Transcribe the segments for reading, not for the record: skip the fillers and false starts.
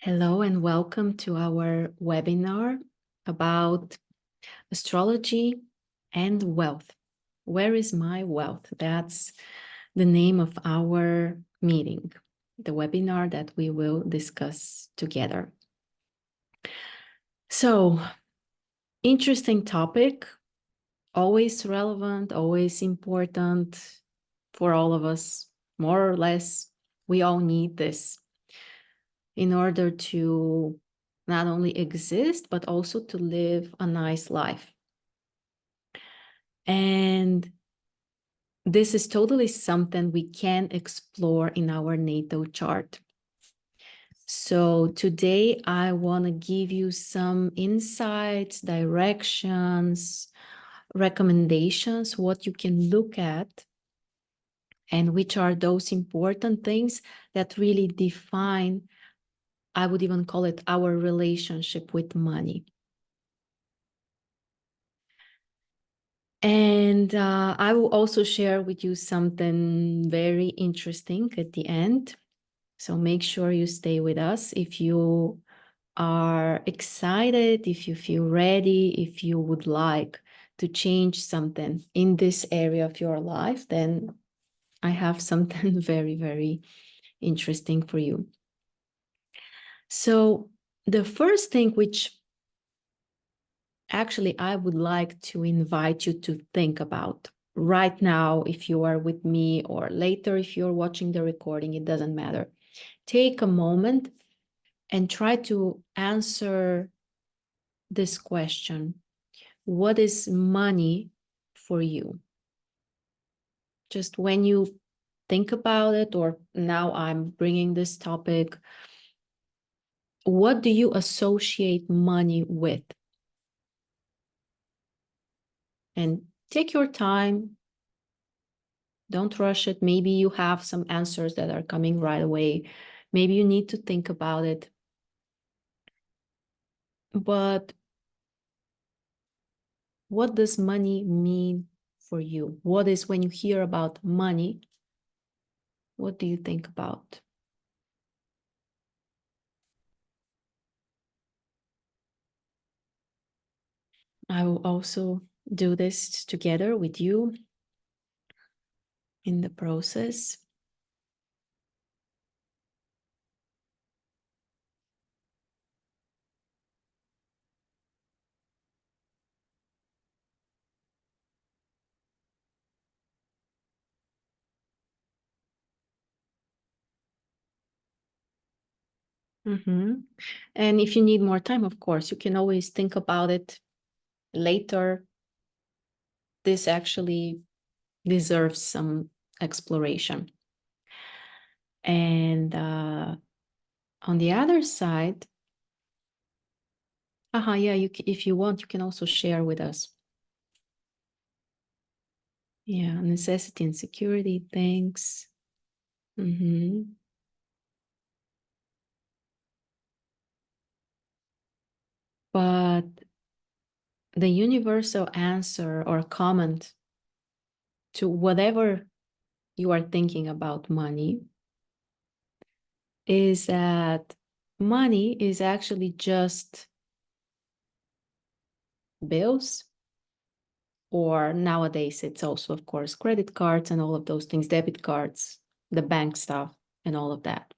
Hello and welcome to our webinar about astrology and wealth. Where is my wealth? That's the name of our meeting, the webinar that we will discuss together. So, interesting topic, always relevant, always important for all of us, more or less. We all need this in order to not only exist, but also to live a nice life. And this is totally something we can explore in our natal chart. So today I want to give you some insights, directions, recommendations, what you can look at, and which are those important things that really define, I would even call it, our relationship with money. And I will also share with you something very interesting at the end. So make sure you stay with us. If you are excited, if you feel ready, if you would like to change something in this area of your life, then I have something very, very interesting for you. So the first thing which actually I would like to invite you to think about right now, if you are with me, or later if you're watching the recording, it doesn't matter. Take a moment and try to answer this question. What is money for you? Just when you think about it, or now I'm bringing this topic, what do you associate money with? And take your time. Don't rush it. Maybe you have some answers that are coming right away. Maybe you need to think about it. But what does money mean for you? What is, when you hear about money, what do you think about? I will also do this together with you in the process. And if you need more time, of course, you can always think about it later. This actually deserves some exploration. And on the other side, yeah, if you want, you can also share with us. Yeah, necessity and security, thanks. But the universal answer or comment to whatever you are thinking about money is that money is actually just bills, or nowadays it's also, of course, credit cards and all of those things, debit cards, the bank stuff and all of that.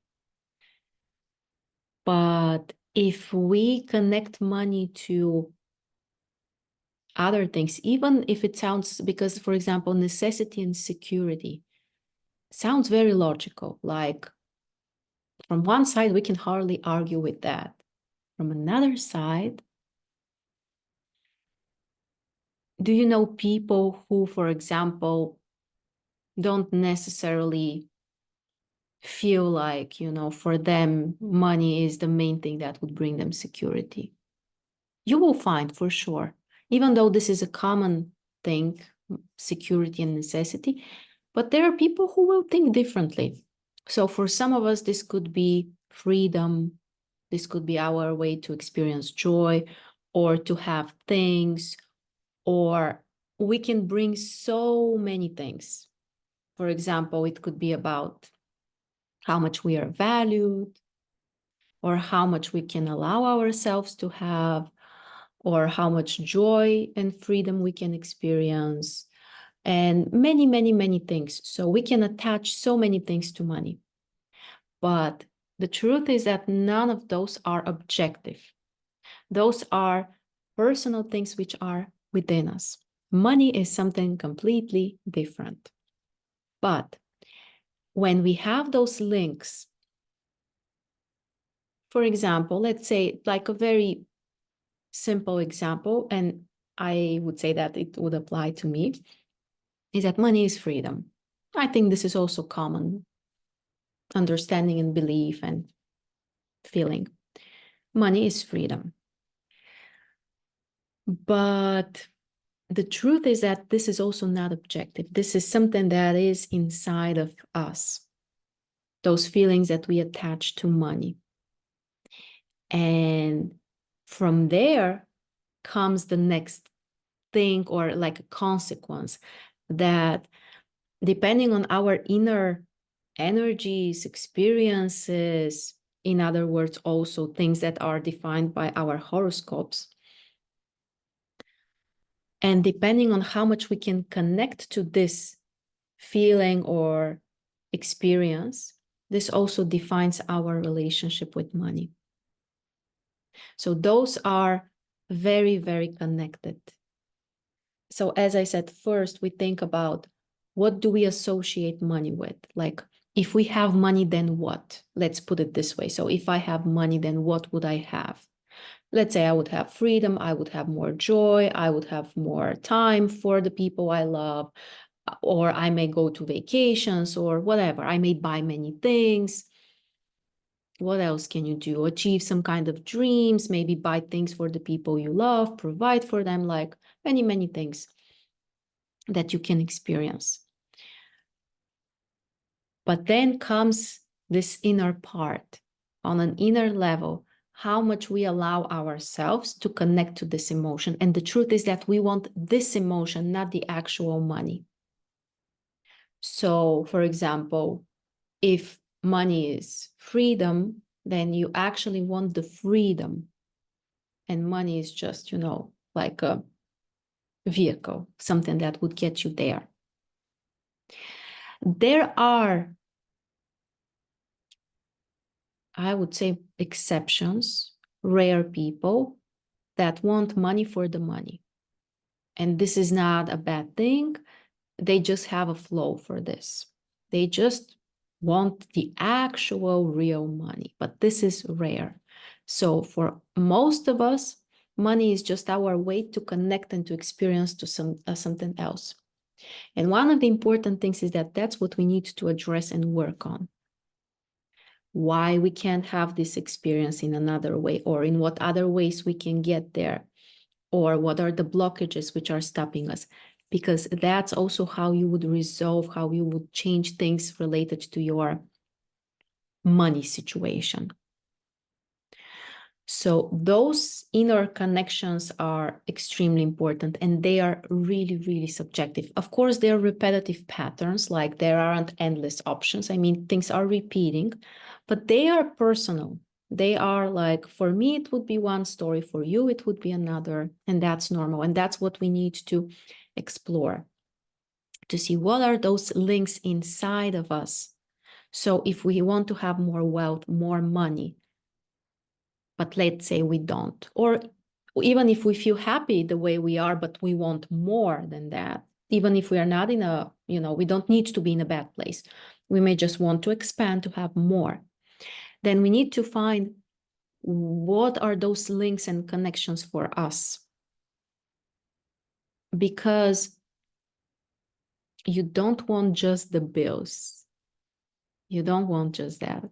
But if we connect money to other things, even if it sounds, because for example, necessity and security sounds very logical, like from one side, we can hardly argue with that. From another side, do you know people who, for example, don't necessarily feel like, for them, money is the main thing that would bring them security? You will find for sure, even though this is a common thing, security and necessity, but there are people who will think differently. So for some of us, this could be freedom. This could be our way to experience joy, or to have things, or we can bring so many things. For example, it could be about how much we are valued, or how much we can allow ourselves to have, or how much joy and freedom we can experience, and many, many, many things. So we can attach so many things to money. But the truth is that none of those are objective. Those are personal things which are within us. Money is something completely different. But when we have those links, for example, let's say like a very simple example, and I would say that it would apply to me, is that money is freedom. I think this is also common understanding and belief and feeling. Money is freedom. But the truth is that this is also not objective. This is something that is inside of us, those feelings that we attach to money. And from there comes the next thing, or like a consequence, that depending on our inner energies, experiences, in other words, also things that are defined by our horoscopes, and depending on how much we can connect to this feeling or experience, this also defines our relationship with money. So those are very, very connected. So as I said, first we think about, what do we associate money with? Like, if we have money, then what? Let's put it this way. So if I have money, then what would I have? Let's say I would have freedom, I would have more joy, I would have more time for the people I love, or I may go to vacations or whatever. I may buy many things. What else can you do? Achieve some kind of dreams, maybe buy things for the people you love, provide for them, like many, many things that you can experience. But then comes this inner part. On an inner level, how much we allow ourselves to connect to this emotion. And the truth is that we want this emotion, not the actual money. So, for example, if money is freedom, then you actually want the freedom. And money is just, like a vehicle, something that would get you there. There are, I would say, exceptions, rare people that want money for the money. And this is not a bad thing. They just have a flow for this. They just want the actual real money, but this is rare. So for most of us, money is just our way to connect and to experience to something else. And one of the important things is that that's what we need to address and work on. Why we can't have this experience in another way, or in what other ways we can get there, or what are the blockages which are stopping us, because that's also how you would resolve, how you would change things related to your money situation. So those inner connections are extremely important, and they are really, really subjective. Of course, there are repetitive patterns, like there aren't endless options. I mean, things are repeating, but they are personal. They are like, for me, it would be one story. For you, it would be another. And that's normal. And that's what we need to explore, to see what are those links inside of us. So if we want to have more wealth, more money, but let's say we don't, or even if we feel happy the way we are, but we want more than that, even if we are not in a, we don't need to be in a bad place. We may just want to expand, to have more. Then we need to find what are those links and connections for us. Because you don't want just the bills. You don't want just that.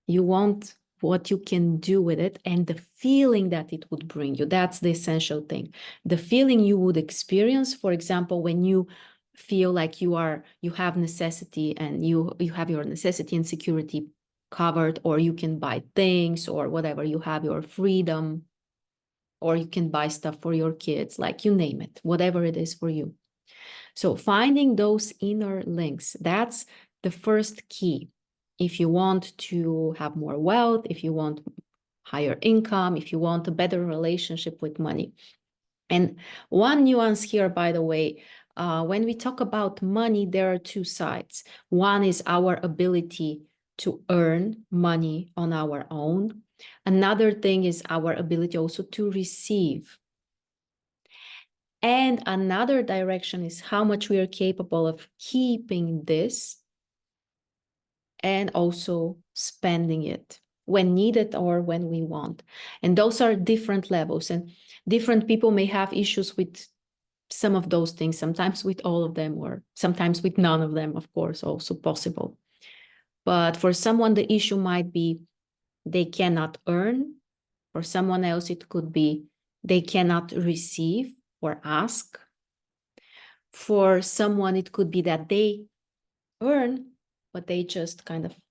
You want what you can do with it and the feeling that it would bring you. That's the essential thing. The feeling you would experience, for example, when you feel like you have necessity, and you have your necessity and security covered, or you can buy things or whatever, you have your freedom, or you can buy stuff for your kids, like you name it, whatever it is for you. So finding those inner links, that's the first key. if you want to have more wealth, if you want higher income, if you want a better relationship with money. And one nuance here, by the way, when we talk about money, there are two sides. One is our ability to earn money on our own. Another thing is our ability also to receive. And another direction is how much we are capable of keeping this and also spending it when needed or when we want. And those are different levels, and different people may have issues with some of those things, sometimes with all of them, or sometimes with none of them, of course, also possible. But for someone, the issue might be they cannot earn. For someone else, it could be they cannot receive or ask. For someone, it could be that they earn, but they just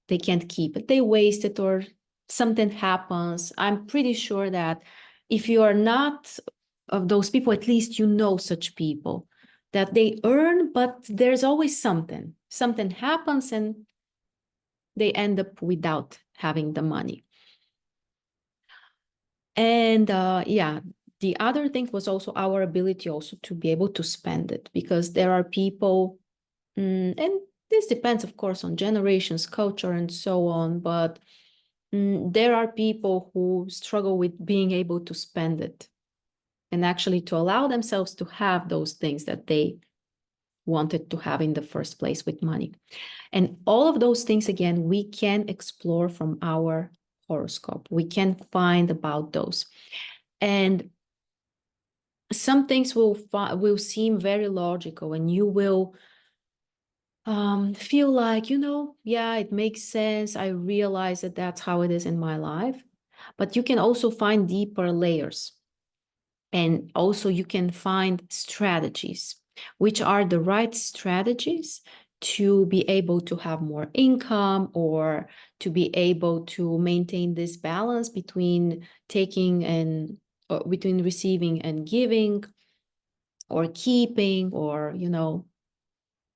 they can't keep it. They waste it or something happens. I'm pretty sure that if you are not of those people, at least you know such people that they earn, but there's always something. Something happens and they end up without having the money. And yeah, the other thing was also our ability also to be able to spend it, because there are people, and this depends, of course, on generations, culture, and so on, but there are people who struggle with being able to spend it and actually to allow themselves to have those things that they wanted to have in the first place with money. And all of those things, again, we can explore from our horoscope. We can find about those. And some things will seem very logical, and you will feel like, yeah, it makes sense. I realize that that's how it is in my life. But you can also find deeper layers. And also you can find strategies, which are the right strategies to be able to have more income, or to be able to maintain this balance between taking and between receiving and giving, or keeping, or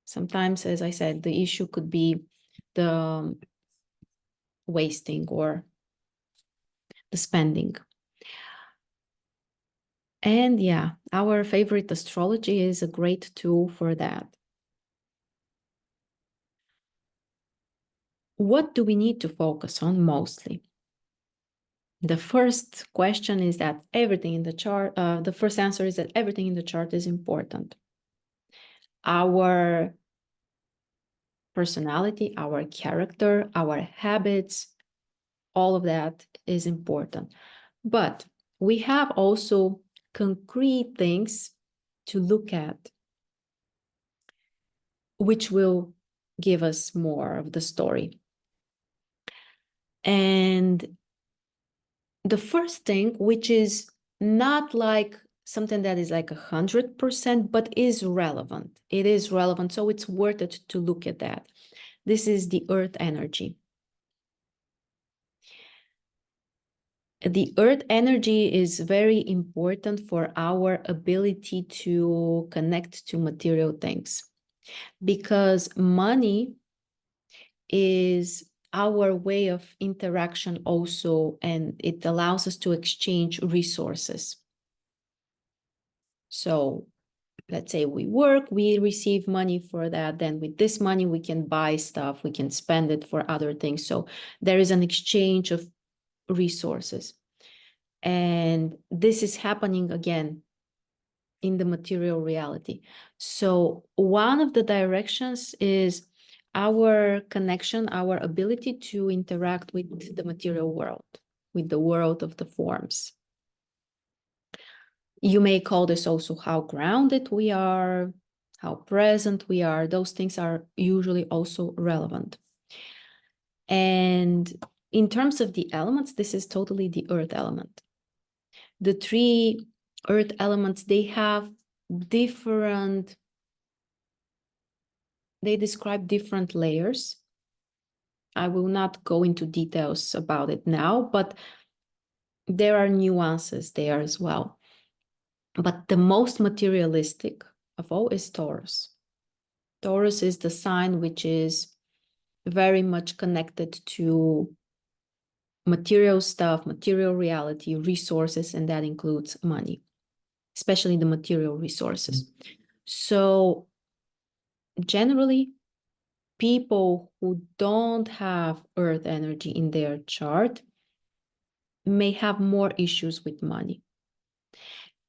sometimes, as I said, the issue could be the wasting or the spending. And yeah, our favorite astrology is a great tool for that. What do we need to focus on mostly? The first question is that everything in the chart, the first answer is that everything in the chart is important. Our personality, our character, our habits, all of that is important. But we have also concrete things to look at, which will give us more of the story. And the first thing, which is not like something that is like 100%, but is relevant. It is relevant, so it's worth it to look at that. This is the earth energy. The earth energy is very important for our ability to connect to material things, because money is our way of interaction also, and it allows us to exchange resources. So let's say we work, we receive money for that, then with this money we can buy stuff, we can spend it for other things. So there is an exchange of resources. And this is happening again in the material reality. So one of the directions is our connection, our ability to interact with the material world, with the world of the forms. You may call this also how grounded we are, how present we are. Those things are usually also relevant. And in terms of the elements, this is totally the earth element. The three earth elements, they have different, they describe different layers. I will not go into details about it now, but there are nuances there as well. But the most materialistic of all is Taurus. Taurus is the sign which is very much connected to material stuff, material reality, resources, and that includes money, especially the material resources. So generally, people who don't have earth energy in their chart may have more issues with money.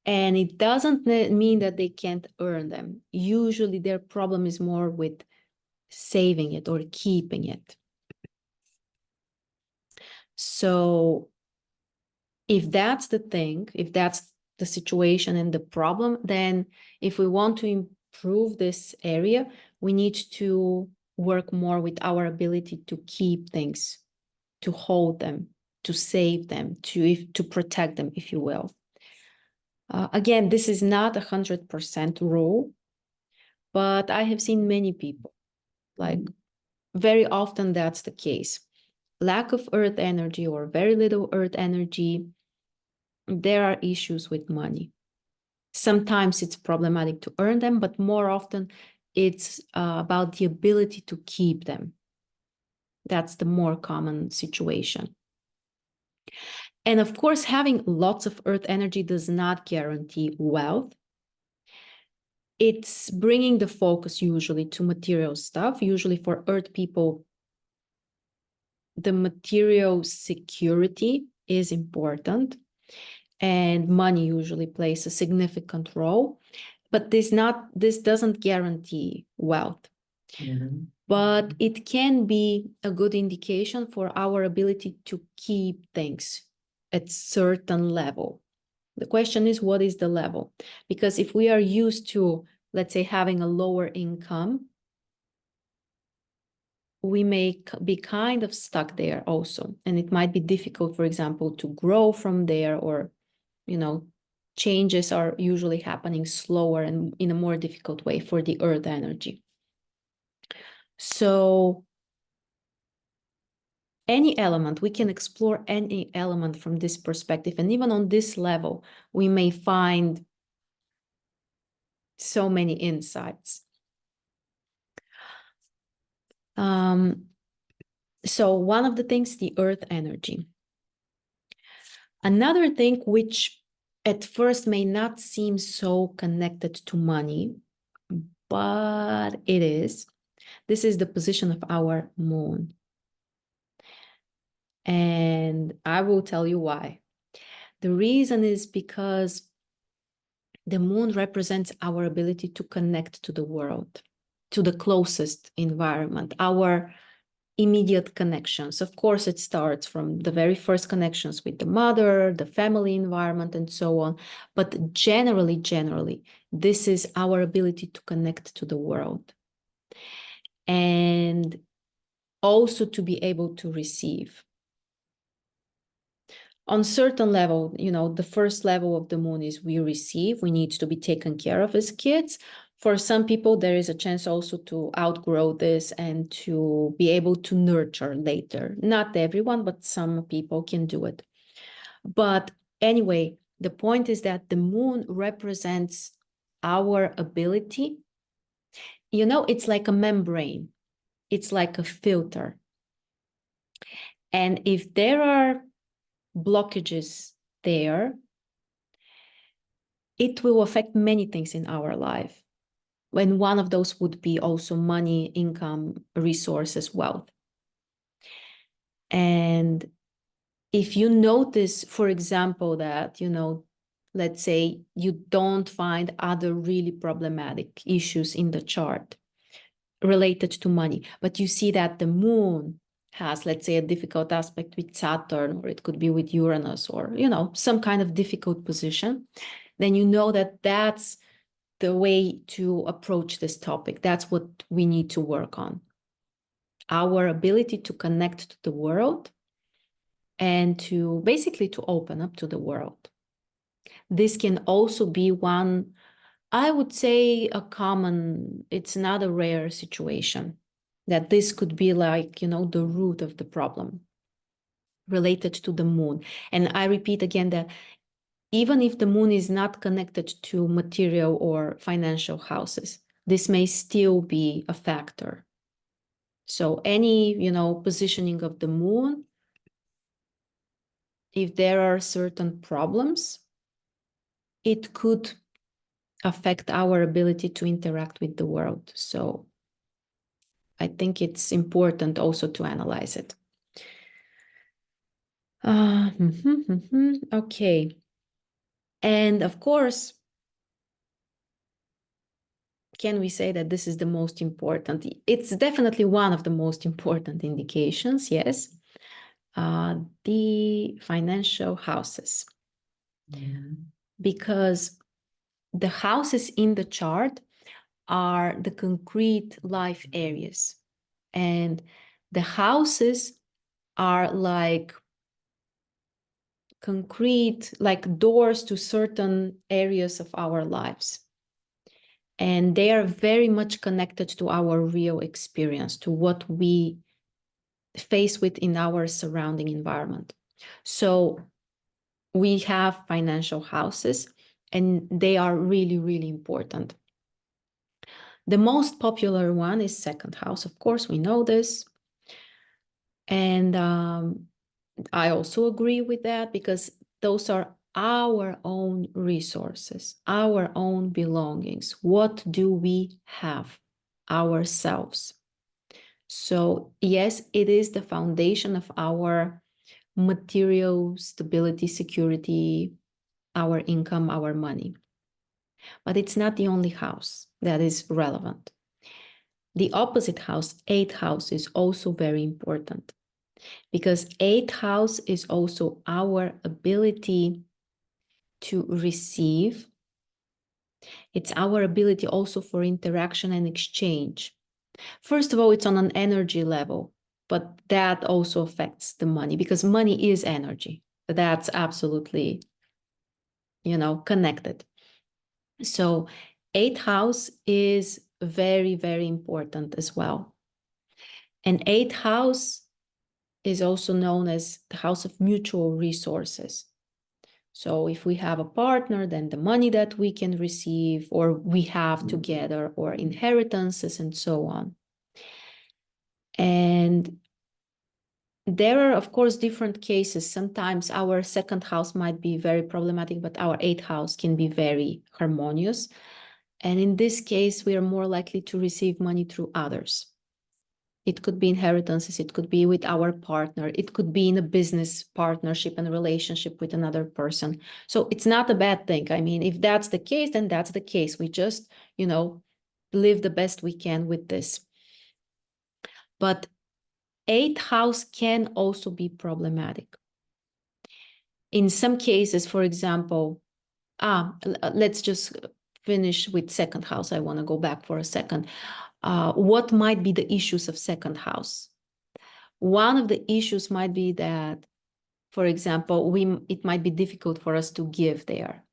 And it doesn't mean that they can't earn them. Usually their problem is more with saving it or keeping it. So if that's the thing, if that's the situation and the problem, then if we want to improve this area, we need to work more with our ability to keep things, to hold them, to save them, to protect them, if you will. Again, this is not 100% rule, but I have seen many people, like very often that's the case. Lack of earth energy or very little earth energy, there are issues with money. Sometimes it's problematic to earn them, but more often it's about the ability to keep them. That's the more common situation. And of course, having lots of earth energy does not guarantee wealth. It's bringing the focus usually to material stuff. Usually for earth people, the material security is important, and money usually plays a significant role, but this doesn't guarantee wealth. Mm-hmm. But it can be a good indication for our ability to keep things at certain level. The question is, what is the level? Because if we are used to, let's say, having a lower income, we may be kind of stuck there also. And it might be difficult, for example, to grow from there, or, changes are usually happening slower and in a more difficult way for the earth energy. So any element, we can explore any element from this perspective. And even on this level, we may find so many insights. So one of the things, the earth energy. Another thing which at first may not seem so connected to money, but it is. This is the position of our moon. And I will tell you why. The reason is because the moon represents our ability to connect to the world, to the closest environment, our immediate connections. Of course, it starts from the very first connections with the mother, the family environment, and so on. But generally, this is our ability to connect to the world. And also to be able to receive. On certain level, the first level of the moon is we receive, we need to be taken care of as kids. For some people, there is a chance also to outgrow this and to be able to nurture later. Not everyone, but some people can do it. But anyway, the point is that the moon represents our ability. It's like a membrane. It's like a filter. And if there are blockages there, it will affect many things in our life. And one of those would be also money, income, resources, wealth. And if you notice, for example, that, let's say you don't find other really problematic issues in the chart related to money, but you see that the moon has, let's say, a difficult aspect with Saturn, or it could be with Uranus, or, some kind of difficult position, then you know that that's the way to approach this topic. That's what we need to work on. Our ability to connect to the world and to basically to open up to the world. This can also be one, I would say, it's not a rare situation, that this could be like, the root of the problem related to the moon. And I repeat again that even if the moon is not connected to material or financial houses, this may still be a factor. So any, positioning of the moon, if there are certain problems, it could affect our ability to interact with the world. So I think it's important also to analyze it. Okay. And of course, can we say that this is the most important? It's definitely one of the most important indications, yes. The financial houses. Because the houses in the chart are the concrete life areas. And the houses are like concrete, like doors to certain areas of our lives. And they are very much connected to our real experience, to what we face with in our surrounding environment. So we have financial houses, and they are really, really important. The most popular one is second house. Of course, we know this. And I also agree with that, because those are our own resources, our own belongings. What do we have ourselves? So yes, it is the foundation of our material stability, security, our income, our money. But it's not the only house that is relevant. The opposite house, eighth house, is also very important, because eighth house is also our ability to receive. It's our ability also for interaction and exchange. First of all, it's on an energy level, but that also affects the money, because money is energy. That's absolutely, connected. So eighth house is very, very important as well. And eighth house is also known as the house of mutual resources. So if we have a partner, then the money that we can receive or we have together, or inheritances and so on. And there are, of course, different cases. Sometimes our second house might be very problematic, but our eighth house can be very harmonious. And in this case, we are more likely to receive money through others. It could be inheritances, it could be with our partner, it could be in a business partnership and relationship with another person. So it's not a bad thing. I mean, if that's the case, then that's the case. We just, live the best we can with this. But eighth house can also be problematic. In some cases, for example, let's just finish with second house. I want to go back for a second. What might be the issues of second house? One of the issues might be that, for example, it might be difficult for us to give there.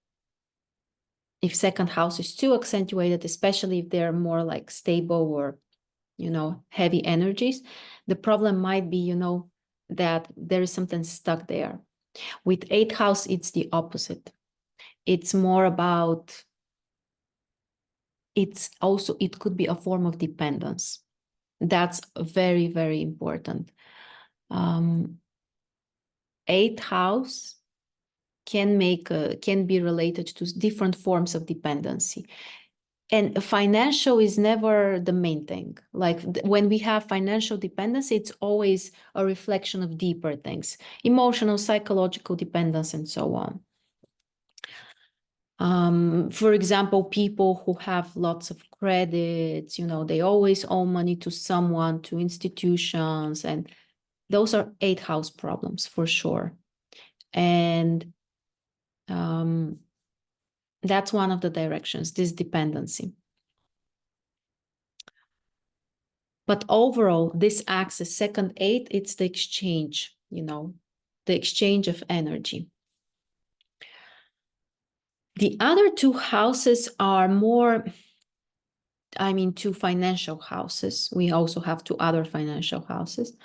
If second house is too accentuated, especially if they're more like stable or, heavy energies, the problem might be, that there is something stuck there. With eighth house, it's the opposite. It's more about, it could be a form of dependence. That's very, very important. Eighth house can be related to different forms of dependency. And financial is never the main thing. Like when we have financial dependency, it's always a reflection of deeper things, emotional, psychological dependence, and so on. For example, people who have lots of credits, they always owe money to someone, to institutions, and those are eighth house problems for sure. And that's one of the directions, this dependency. But overall, this axis, second, eighth, it's the exchange, the exchange of energy. The other two houses are more, two financial houses. We also have two other financial houses,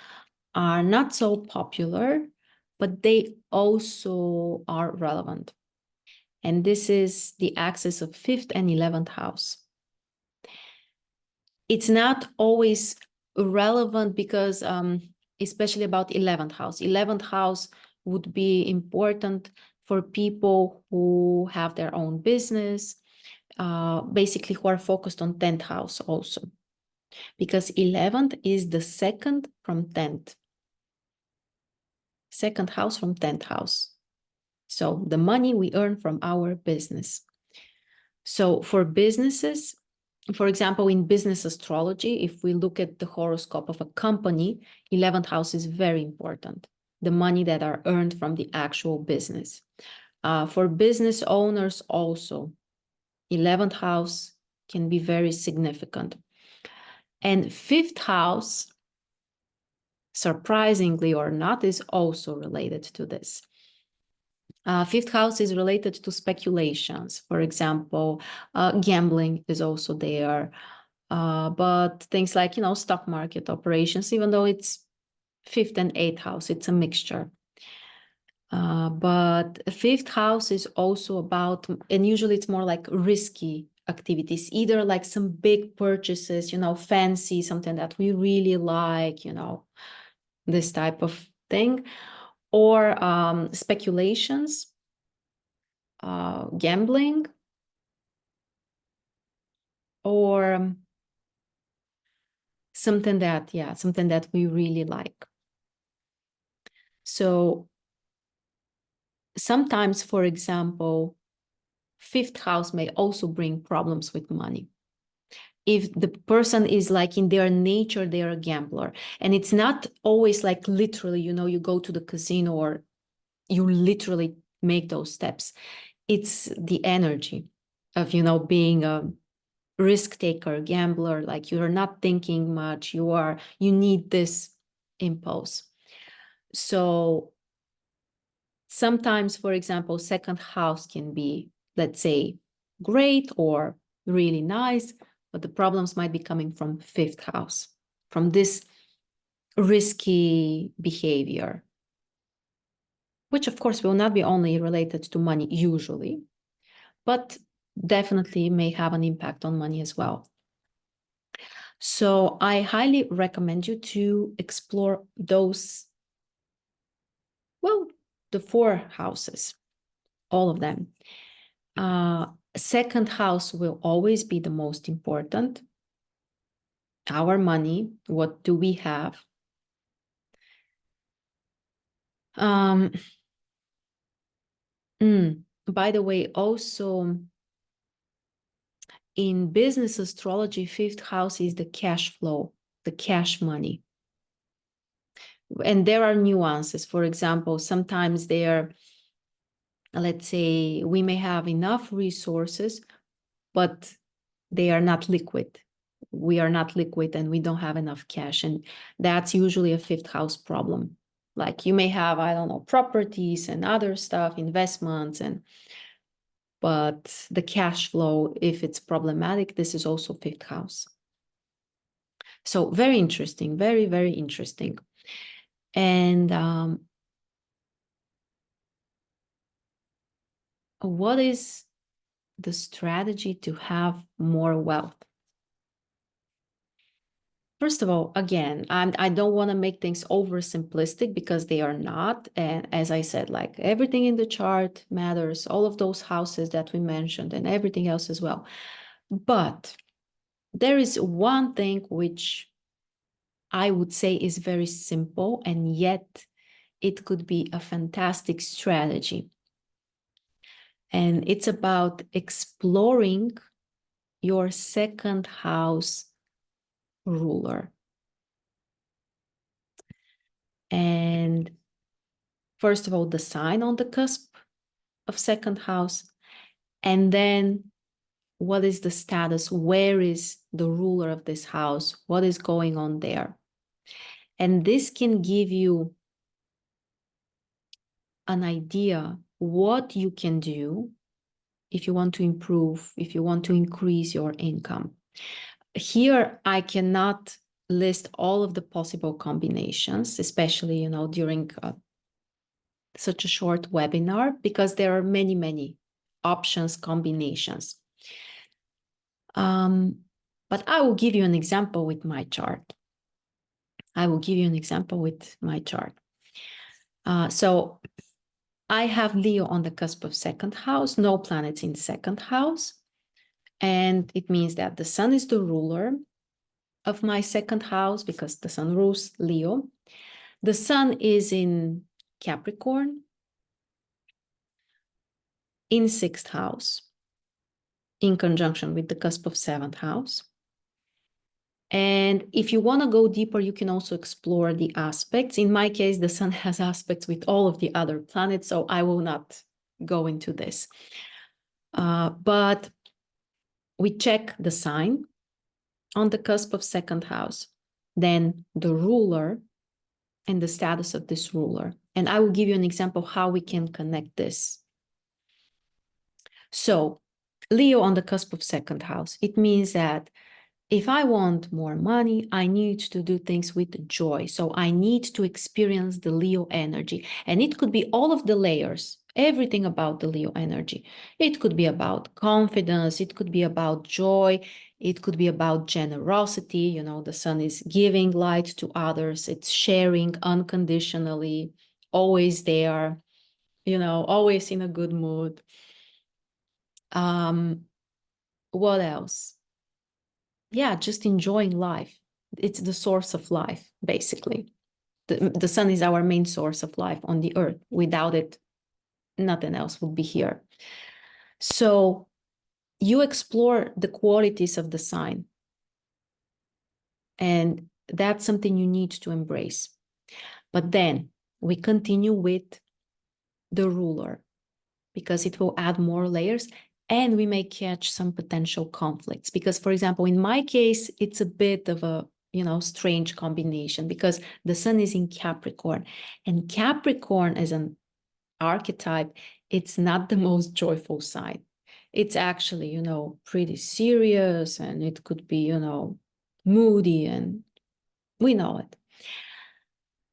are not so popular, but they also are relevant. And this is the axis of fifth and 11th house. It's not always relevant because especially about 11th house. 11th house would be important for people who have their own business, basically who are focused on 10th house also, because 11th is the second from 10th. Second house from 10th house. So the money we earn from our business. So for businesses, for example, in business astrology, if we look at the horoscope of a company, 11th house is very important. The money that are earned from the actual business. For business owners also, 11th house can be very significant. And 5th house, surprisingly or not, is also related to this. 5th house is related to speculations. For example, gambling is also there. But things like, stock market operations, even though it's 5th and 8th house, it's a mixture. But 5th house is also about, and usually it's more like risky activities, either like some big purchases, fancy, something that we really like, this type of thing, or speculations, gambling, or something that we really like. So sometimes, for example, 5th house may also bring problems with money. If the person is like in their nature, they're a gambler. And it's not always like literally, you go to the casino or you literally make those steps. It's the energy of, being a risk taker, gambler, like you're not thinking much, you need this impulse. So sometimes, for example, second house can be, let's say, great or really nice, but the problems might be coming from 5th house, from this risky behavior, which of course will not be only related to money usually, but definitely may have an impact on money as well. So I highly recommend you to explore those, the 4 houses, all of them. Second house will always be the most important. Our money, what do we have? By the way, also in business astrology, 5th house is the cash flow, the cash money. And there are nuances. For example, sometimes let's say we may have enough resources, but they are not liquid. We are not liquid and we don't have enough cash. And that's usually a 5th house problem. Like you may have, I don't know, properties and other stuff, investments, but the cash flow, if it's problematic, this is also 5th house. So very interesting, very, very interesting. And what is the strategy to have more wealth? First of all, again, I don't want to make things oversimplistic because they are not. And as I said, like everything in the chart matters, all of those houses that we mentioned and everything else as well. But there is one thing which I would say is very simple, and yet it could be a fantastic strategy. And it's about exploring your second house ruler. And first of all, the sign on the cusp of second house, and then what is the status? Where is the ruler of this house? What is going on there? And this can give you an idea what you can do if you want to improve, if you want to increase your income. Here, I cannot list all of the possible combinations, especially, during such a short webinar, because there are many, many options, combinations. But I will give you an example with my chart. I will give you an example with my chart. So I have Leo on the cusp of second house, no planets in second house. And it means that the sun is the ruler of my second house because the sun rules Leo. The sun is in Capricorn, in sixth house, in conjunction with the cusp of seventh house. And if you want to go deeper, you can also explore the aspects. In my case, the sun has aspects with all of the other planets, so I will not go into this. But we check the sign on the cusp of second house, then the ruler and the status of this ruler. And I will give you an example how we can connect this. So Leo on the cusp of second house, it means that if I want more money, I need to do things with joy. So I need to experience the Leo energy. And it could be all of the layers, everything about the Leo energy. It could be about confidence. It could be about joy. It could be about generosity. You know, the sun is giving light to others. It's sharing unconditionally, always there, you know, always in a good mood. What else? Yeah, just enjoying life. It's the source of life, basically. The sun is our main source of life on the earth. Without it, nothing else would be here. So you explore the qualities of the sign. And that's something you need to embrace. But then we continue with the ruler because it will add more layers and we may catch some potential conflicts. Because, for example, in my case, it's a bit of a strange combination because the sun is in Capricorn, and Capricorn as an archetype, it's not the most joyful sign. It's actually, pretty serious, and it could be, moody, and we know it.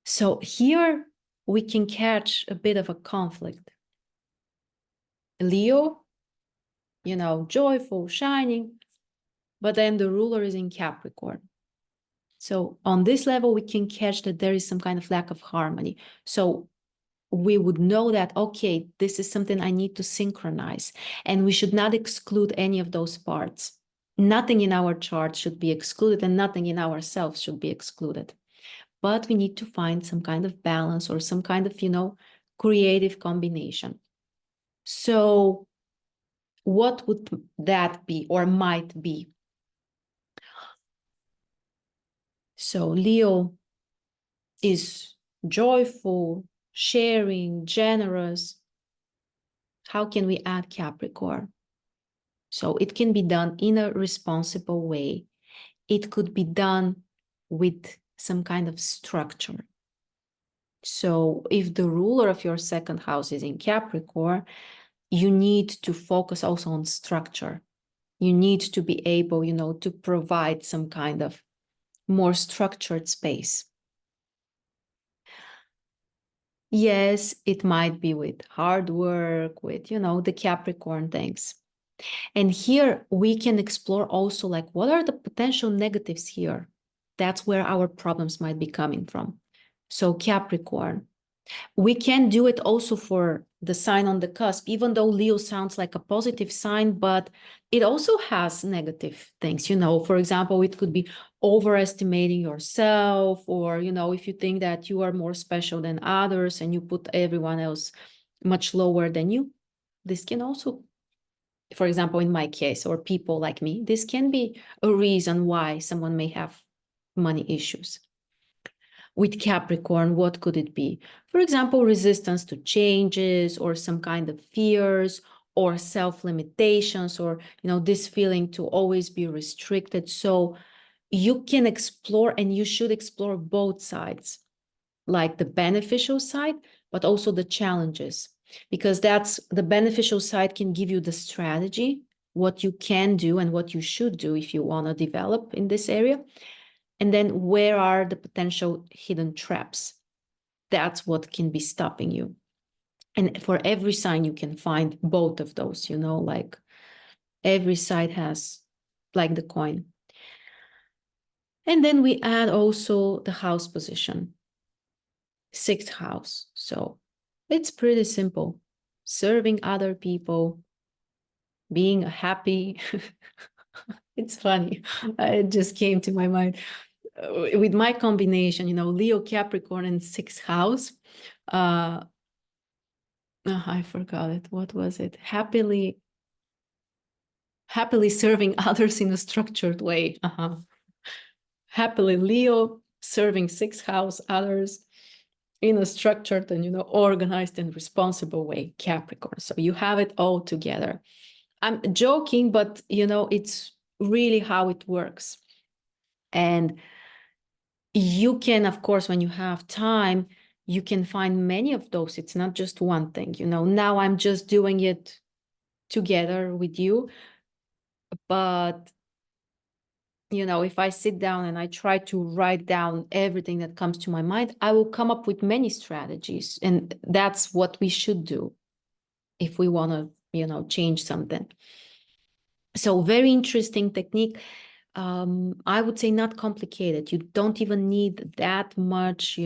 So here we can catch a bit of a conflict. Leo, joyful, shining, but then the ruler is in Capricorn. So on this level, we can catch that there is some kind of lack of harmony. So we would know that, okay, this is something I need to synchronize, and we should not exclude any of those parts. Nothing in our chart should be excluded, and nothing in ourselves should be excluded. But we need to find some kind of balance or some kind of, creative combination. So what would that be or might be? So Leo is joyful, sharing, generous. How can we add Capricorn? So it can be done in a responsible way. It could be done with some kind of structure. So if the ruler of your second house is in Capricorn, you need to focus also on structure. You need to be able, to provide some kind of more structured space. Yes, it might be with hard work, with, the Capricorn things. And here we can explore also, like, what are the potential negatives here? That's where our problems might be coming from. So Capricorn, we can do it also for the sign on the cusp, even though Leo sounds like a positive sign, but it also has negative things. For example, it could be overestimating yourself, or, if you think that you are more special than others and you put everyone else much lower than you, this can also, for example, in my case, or people like me, this can be a reason why someone may have money issues. With Capricorn, what could it be? For example, resistance to changes, or some kind of fears, or self-limitations, or, this feeling to always be restricted. So you can explore, and you should explore both sides, like the beneficial side, but also the challenges, because that's the beneficial side can give you the strategy, what you can do and what you should do if you want to develop in this area. And then where are the potential hidden traps? That's what can be stopping you. And for every sign, you can find both of those, like every side has like the coin. And then we add also the house position, 6th house. So it's pretty simple. Serving other people, being happy. It's funny. It just came to my mind. With my combination, Leo, Capricorn, and 6th house. I forgot it. What was it? Happily serving others in a structured way. Happily Leo, serving 6th house others in a structured and organized and responsible way, Capricorn. So you have it all together. I'm joking, but it's really how it works. And you can, of course, when you have time, you can find many of those. It's not just one thing. Now I'm just doing it together with you, but if I sit down and I try to write down everything that comes to my mind, I will come up with many strategies. And that's what we should do if we want to, change something. So very interesting technique. I would say not complicated. You don't even need that much,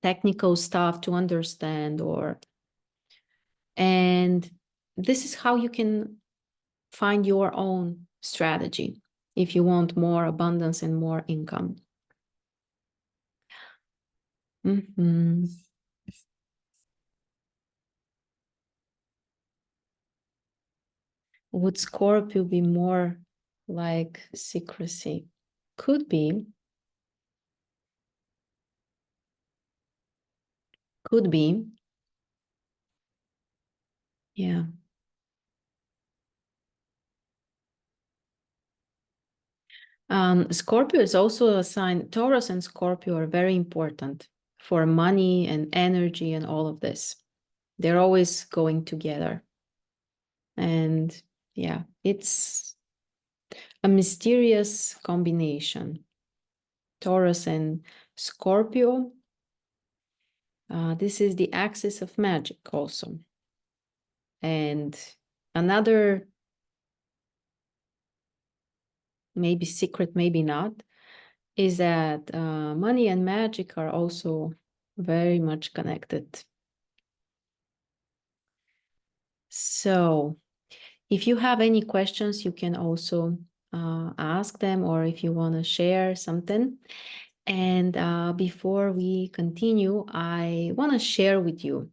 technical stuff to understand, and this is how you can find your own strategy if you want more abundance and more income. Would Scorpio be more like secrecy? Could be. Could be. Yeah. Scorpio is also a sign. Taurus and Scorpio are very important for money and energy and all of this. They're always going together. And yeah, it's a mysterious combination. Taurus and Scorpio. This is the axis of magic also. And another maybe secret, maybe not, is that money and magic are also very much connected. So if you have any questions, you can also ask them, or if you want to share something. And before we continue, I want to share with you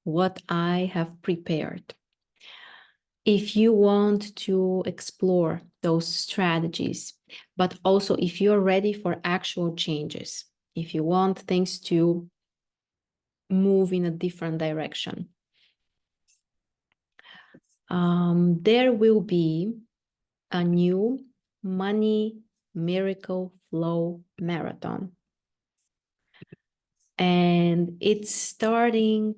what I have prepared. If you want to explore those strategies, but also if you're ready for actual changes, if you want things to move in a different direction, there will be a new Money Miracle Flow Marathon. And it's starting,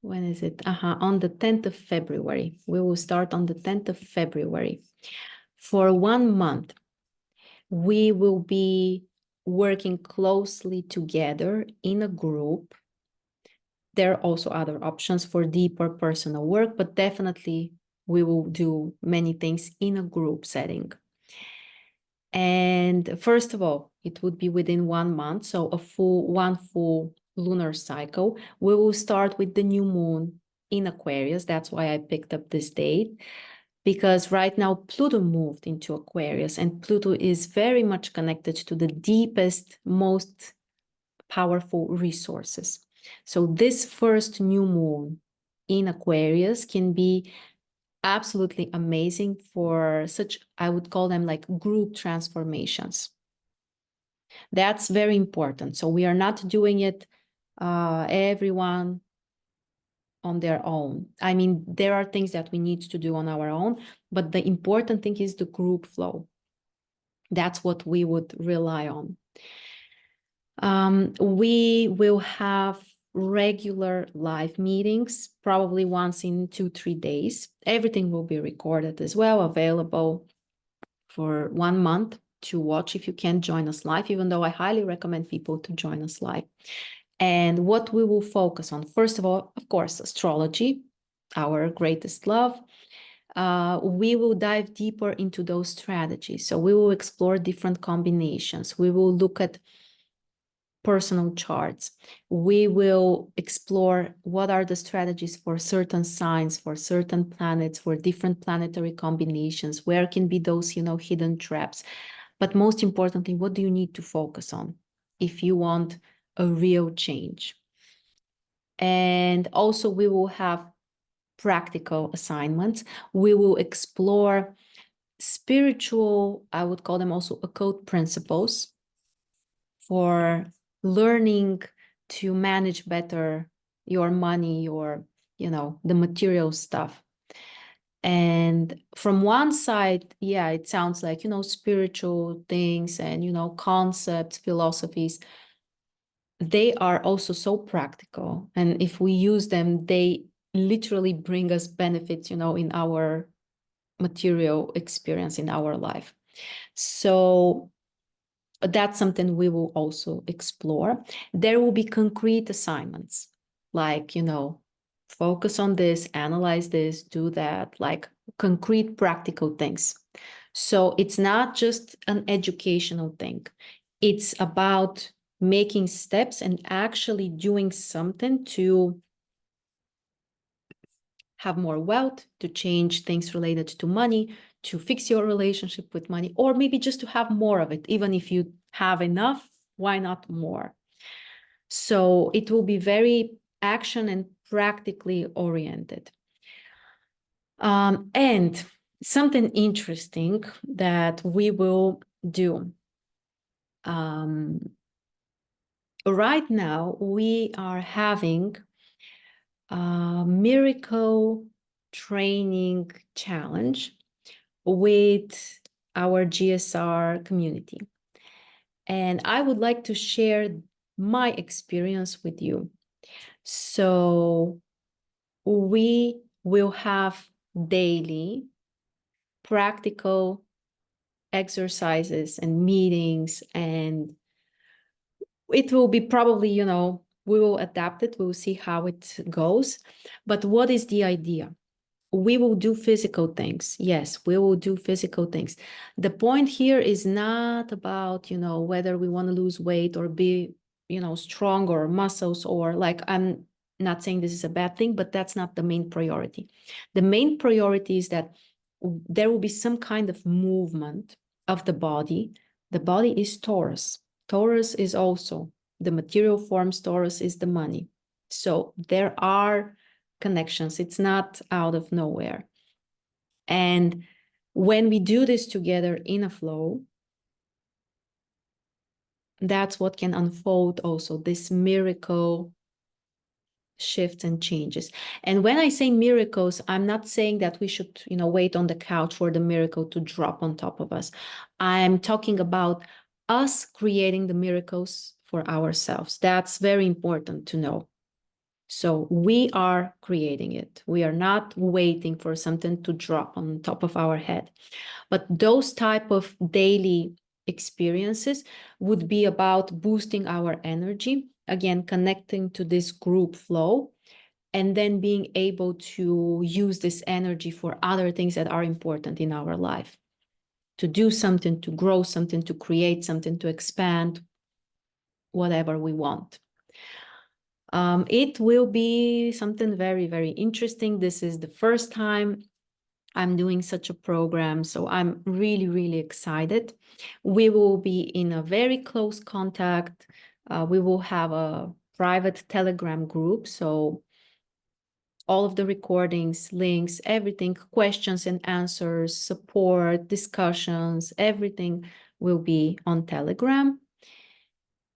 when is it? On the 10th of February. We will start on the 10th of February. For 1 month, we will be working closely together in a group. There are also other options for deeper personal work, but definitely we will do many things in a group setting. And first of all, it would be within 1 month, so one full lunar cycle. We will start with the new moon in Aquarius. That's why I picked up this date, because right now Pluto moved into Aquarius, and Pluto is very much connected to the deepest, most powerful resources. So this first new moon in Aquarius can be absolutely amazing for such, I would call them like group transformations. That's very important. So we are not doing it everyone on their own. I mean, there are things that we need to do on our own, but the important thing is the group flow. That's what we would rely on. We will have regular live meetings, probably once in 2-3 days. Everything will be recorded as well, available for 1 month to watch if you can join us live, even though I highly recommend people to join us live. And what we will focus on, first of all, of course, astrology, our greatest love. we will dive deeper into those strategies. So we will explore different combinations. We will look at personal charts. We will explore what are the strategies for certain signs, for certain planets, for different planetary combinations, where can be those, hidden traps. But most importantly, what do you need to focus on if you want a real change? And also we will have practical assignments. We will explore spiritual, I would call them also occult principles for learning to manage better your money, the material stuff. And from one side, yeah, it sounds like, spiritual things and, concepts, philosophies. They are also so practical. And if we use them, they literally bring us benefits, in our material experience in our life. So that's something we will also explore. There will be concrete assignments, like, focus on this, analyze this, do that, like concrete practical things. So it's not just an educational thing. It's about making steps and actually doing something to have more wealth, to change things related to money, to fix your relationship with money, or maybe just to have more of it. Even if you have enough, why not more? So it will be very action and practically oriented. And something interesting that we will do. Right now, we are having a miracle training challenge with our GSR community. And I would like to share my experience with you. So we will have daily practical exercises and meetings, and it will be probably, we will adapt it. We will see how it goes. But what is the idea? We will do physical things. Yes, we will do physical things. The point here is not about, whether we want to lose weight or be, strong or muscles, or like, I'm not saying this is a bad thing, but that's not the main priority. The main priority is that there will be some kind of movement of the body. The body is Taurus. Taurus is also the material forms. Taurus is the money. So there are connections. It's not out of nowhere. And when we do this together in a flow, that's what can unfold also, this miracle shifts and changes. And when I say miracles, I'm not saying that we should, wait on the couch for the miracle to drop on top of us. I'm talking about us creating the miracles for ourselves. That's very important to know. So we are creating it. We are not waiting for something to drop on top of our head. But those type of daily experiences would be about boosting our energy, again, connecting to this group flow, and then being able to use this energy for other things that are important in our life, to do something, to grow something, to create something, to expand, whatever we want. It will be something very, very interesting. This is the first time I'm doing such a program, so I'm really, really excited. We will be in a very close contact. We will have a private Telegram group, so all of the recordings, links, everything, questions and answers, support, discussions, everything will be on Telegram.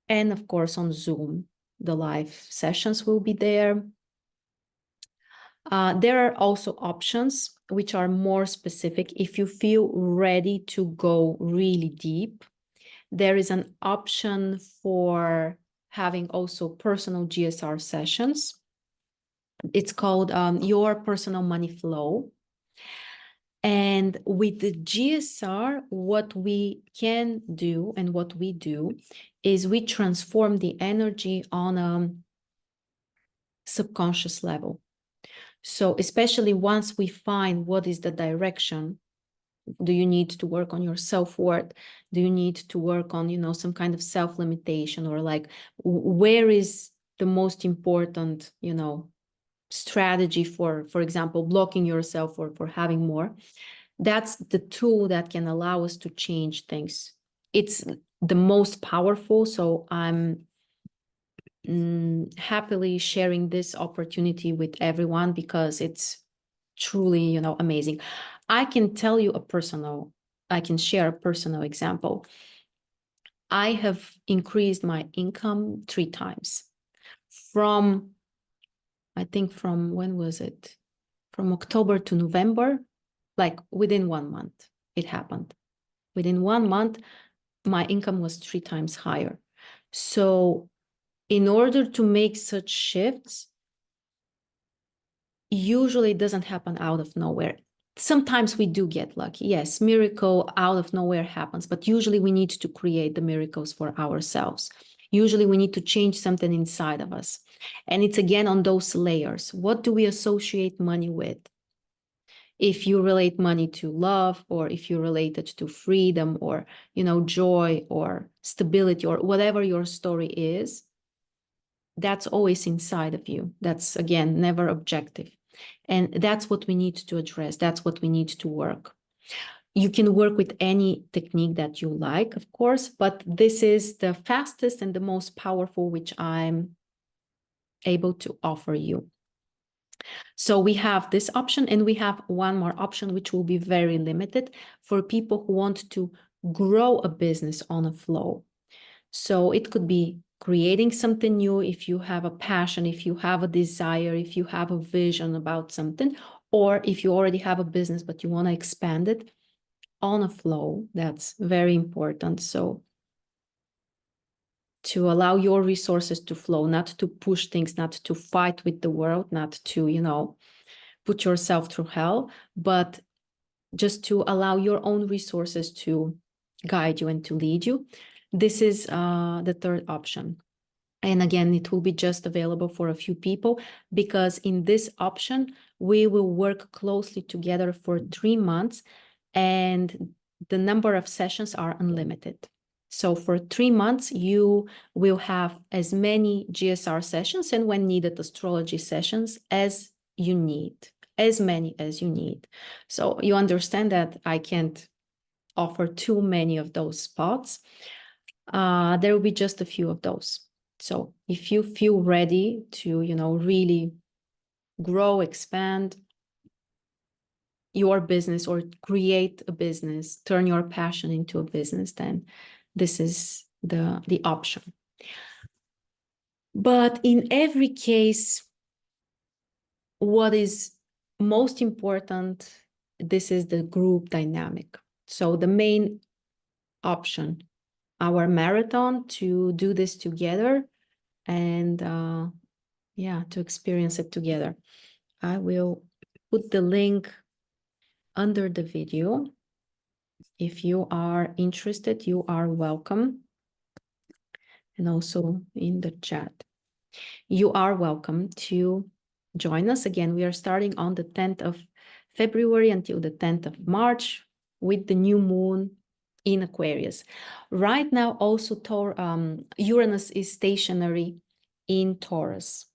And of course on Zoom. The live sessions will be there. There are also options which are more specific. If you feel ready to go really deep, there is an option for having also personal GSR sessions. It's called Your Personal Money Flow. And with the GSR, what we can do and what we do is we transform the energy on a subconscious level. So especially once we find what is the direction, do you need to work on your self-worth? Do you need to work on, some kind of self-limitation, or like where is the most important, strategy for example, blocking yourself or for having more? That's the tool that can allow us to change things. It's the most powerful. So I'm happily sharing this opportunity with everyone because it's truly, amazing. I can share a personal example. I have increased my income 3 times from, I think from when was it? From October to November, like within 1 month, it happened. Within 1 month, my income was 3 times higher. So in order to make such shifts, usually it doesn't happen out of nowhere. Sometimes we do get lucky. Yes, miracle out of nowhere happens, but usually we need to create the miracles for ourselves. Usually we need to change something inside of us. And it's again on those layers. What do we associate money with? If you relate money to love, or if you relate it to freedom, or, joy or stability, or whatever your story is, that's always inside of you. That's, again, never objective. And that's what we need to address. That's what we need to work. You can work with any technique that you like, of course, but this is the fastest and the most powerful, which I'm able to offer you. So we have this option, and we have one more option, which will be very limited for people who want to grow a business on a flow. So it could be creating something new if you have a passion, if you have a desire, if you have a vision about something, or if you already have a business but you want to expand it on a flow. That's very important. So to allow your resources to flow, not to push things, not to fight with the world, not to, put yourself through hell, but just to allow your own resources to guide you and to lead you. This is the third option. And again, it will be just available for a few people, because in this option, we will work closely together for 3 months, and the number of sessions are unlimited. So for 3 months, you will have as many GSR sessions, and when needed, astrology sessions as you need, as many as you need. So you understand that I can't offer too many of those spots. There will be just a few of those. So if you feel ready to, really grow, expand your business, or create a business, turn your passion into a business, then this is the option. But in every case, what is most important, this is the group dynamic. So the main option, our marathon, to do this together and to experience it together. I will put the link under the video. If you are interested, you are welcome. And also in the chat. You are welcome to join us. Again, we are starting on the 10th of February until the 10th of March with the new moon in Aquarius. Right now, also Uranus is stationary in Taurus.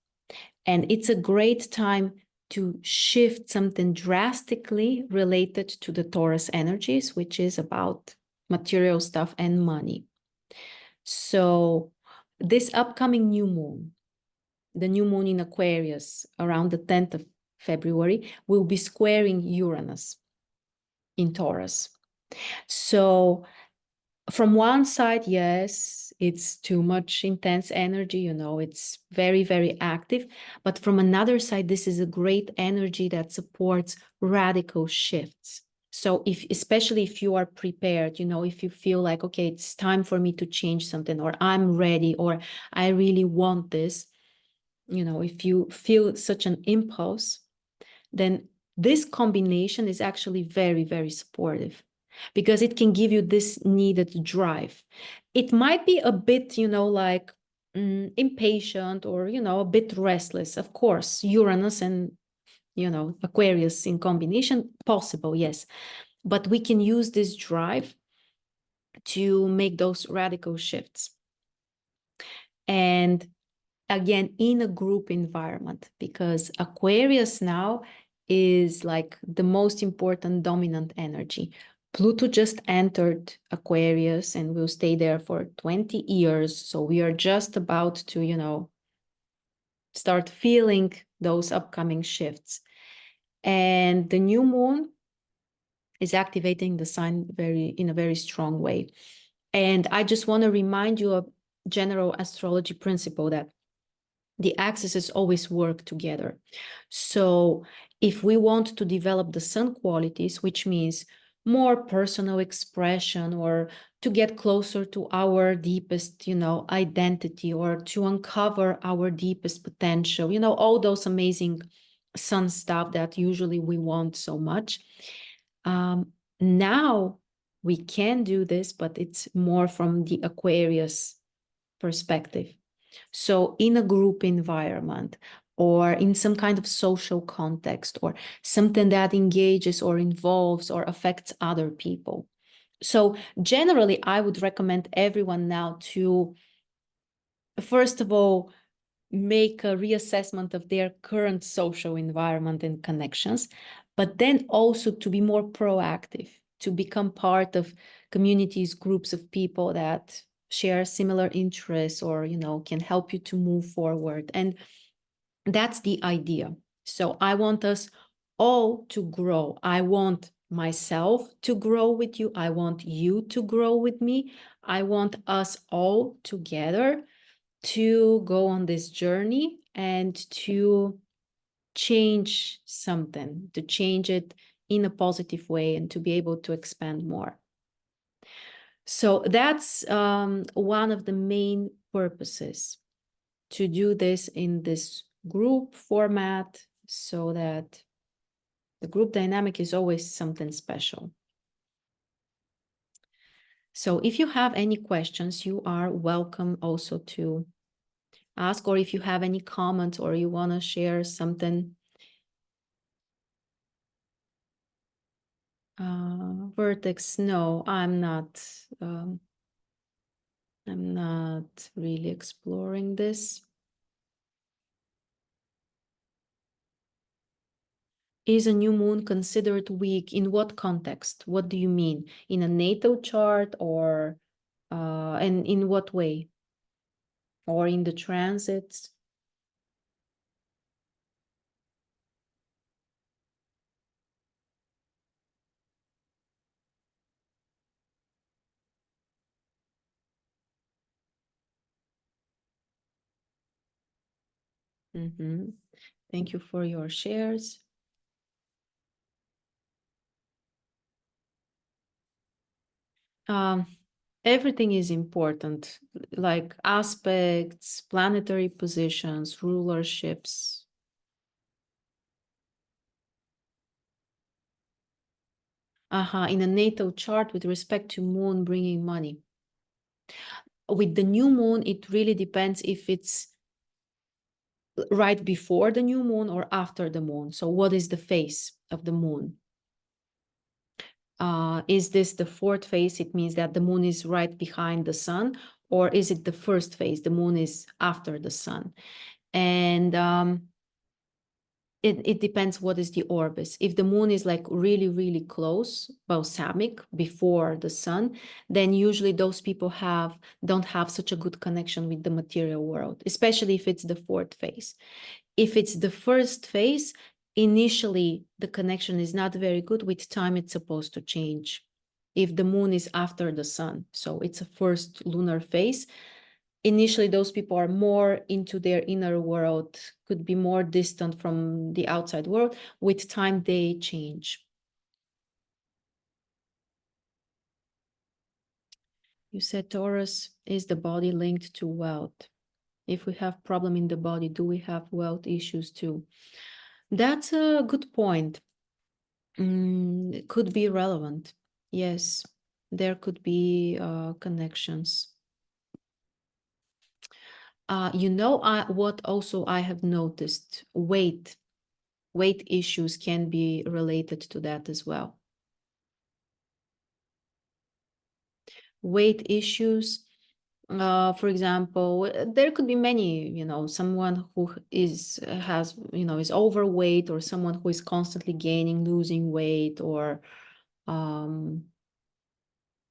And it's a great time to shift something drastically related to the Taurus energies, which is about material stuff and money. So this upcoming new moon, the new moon in Aquarius around the 10th of February, will be squaring Uranus in Taurus. So from one side, yes, it's too much intense energy, it's very, very active. But from another side, this is a great energy that supports radical shifts. So especially if you are prepared, if you feel like, okay, it's time for me to change something, or I'm ready, or I really want this, if you feel such an impulse, then this combination is actually very, very supportive, because it can give you this needed drive. It might be a bit, impatient, or, a bit restless. Of course, Uranus and Aquarius in combination, possible, yes. But we can use this drive to make those radical shifts. And again, in a group environment, because Aquarius now is like the most important dominant energy. Pluto just entered Aquarius and will stay there for 20 years. So we are just about to, start feeling those upcoming shifts. And the new moon is activating the sign in a very strong way. And I just want to remind you of general astrology principle that the axes always work together. So if we want to develop the sun qualities, which means more personal expression, or to get closer to our deepest, identity, or to uncover our deepest potential, all those amazing sun stuff that usually we want so much. Now we can do this, but it's more from the Aquarius perspective. So in a group environment, or in some kind of social context, or something that engages or involves or affects other people. So generally, I would recommend everyone now to, first of all, make a reassessment of their current social environment and connections, but then also to be more proactive, to become part of communities, groups of people that share similar interests, or can help you to move forward. And that's the idea. So I want us all to grow. I want myself to grow with you. I want you to grow with me. I want us all together to go on this journey and to change something, to change it in a positive way, and to be able to expand more. So that's one of the main purposes, to do this in this group format, so that the group dynamic is always something special. So if you have any questions, you are welcome also to ask, or if you have any comments or you want to share something. Vertex, no, I'm not really exploring this. Is a new moon considered weak? In what context? What do you mean? In a natal chart, or and in what way? Or in the transits? Thank you for your shares. Everything is important, like aspects, planetary positions, rulerships. In a natal chart with respect to moon bringing money. With the new moon, it really depends if it's right before the new moon or after the moon. So what is the phase of the moon? Is this the fourth phase? It means that the moon is right behind the sun, or is it the first phase? The moon is after the sun. And it depends what is the orbis. If the moon is like really, really close, balsamic, before the sun, then usually those people don't have such a good connection with the material world, especially if it's the fourth phase. If it's the first phase, initially the connection is not very good. With time, it's supposed to change. If the moon is after the sun, so it's a first lunar phase, initially those people are more into their inner world, could be more distant from the outside world. With time, they change. You said Taurus, is the body linked to wealth? If we have problem in the body, do we have wealth issues too? That's a good point. It could be relevant. Yes, there could be connections. What also I have noticed, weight. weight issues can be related to that as well. Weight issues, for example, there could be many, someone who is overweight, or someone who is constantly gaining, losing weight, or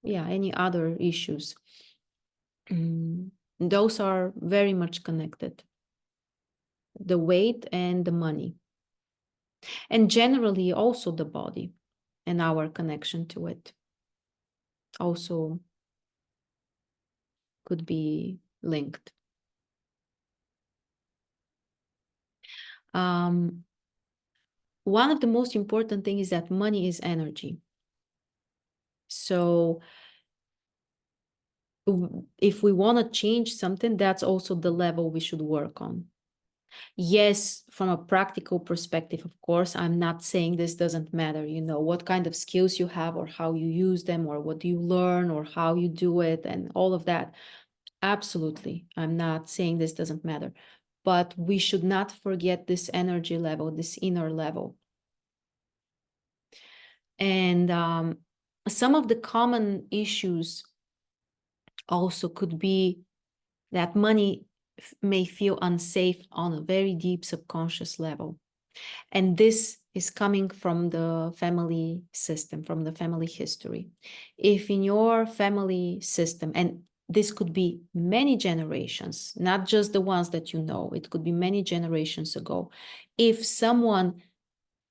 any other issues. Those are very much connected, the weight and the money, and generally also the body and our connection to it also could be linked. One of the most important things is that money is energy. So if we want to change something, that's also the level we should work on. Yes, from a practical perspective, of course, I'm not saying this doesn't matter, what kind of skills you have, or how you use them, or what you learn, or how you do it, and all of that. Absolutely. I'm not saying this doesn't matter, but we should not forget this energy level, this inner level. And some of the common issues also could be that money may feel unsafe on a very deep subconscious level. And this is coming from the family system, from the family history. If in your family system, and this could be many generations, not just the ones that you know, it could be many generations ago. If someone,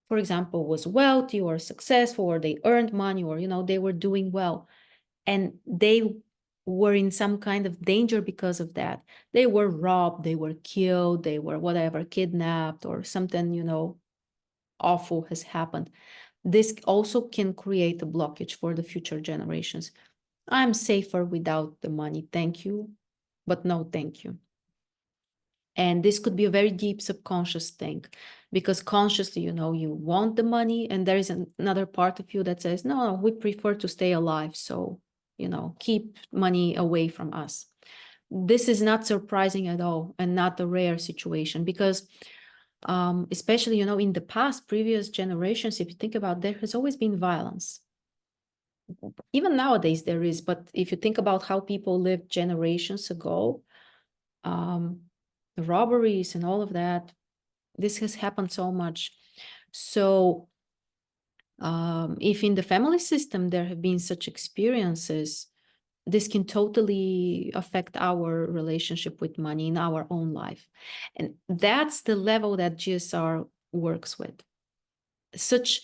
for example, was wealthy or successful, or they earned money, or, they were doing well, and they were in some kind of danger because of that. They were robbed, they were killed, they were whatever, kidnapped, or something, awful has happened. This also can create a blockage for the future generations. I'm safer without the money, thank you, but no thank you. And this could be a very deep subconscious thing, because consciously, you want the money, and there is another part of you that says, no, we prefer to stay alive, so, keep money away from us. This is not surprising at all, and not a rare situation, because especially, in the past, previous generations, if you think about, there has always been violence. Even nowadays there is, but if you think about how people lived generations ago, the robberies and all of that, this has happened so much. So if in the family system there have been such experiences, this can totally affect our relationship with money in our own life. And that's the level that GSR works with. Such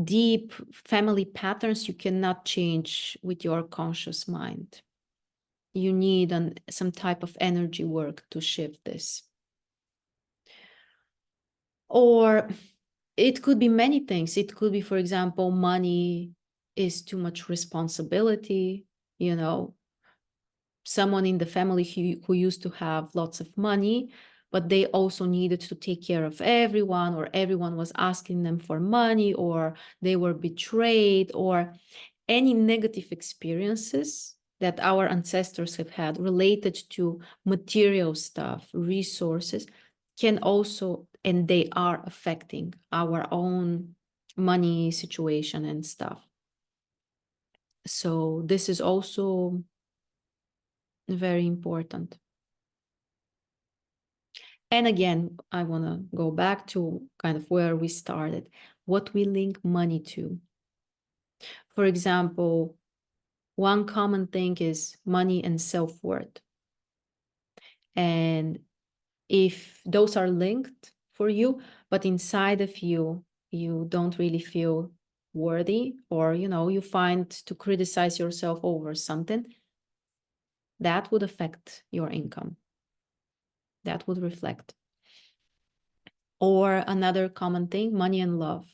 deep family patterns you cannot change with your conscious mind. You need some type of energy work to shift this. Or it could be many things. It could be, for example, money is too much responsibility, someone in the family who used to have lots of money, but they also needed to take care of everyone, or everyone was asking them for money, or they were betrayed, or any negative experiences that our ancestors have had related to material stuff, resources, can also, and they are affecting our own money situation and stuff. So this is also very important. And again, I want to go back to kind of where we started, what we link money to. For example, one common thing is money and self-worth. And if those are linked for you, but inside of you, you don't really feel worthy, or, you find to criticize yourself over something, that would affect your income. That would reflect. Or another common thing, money and love.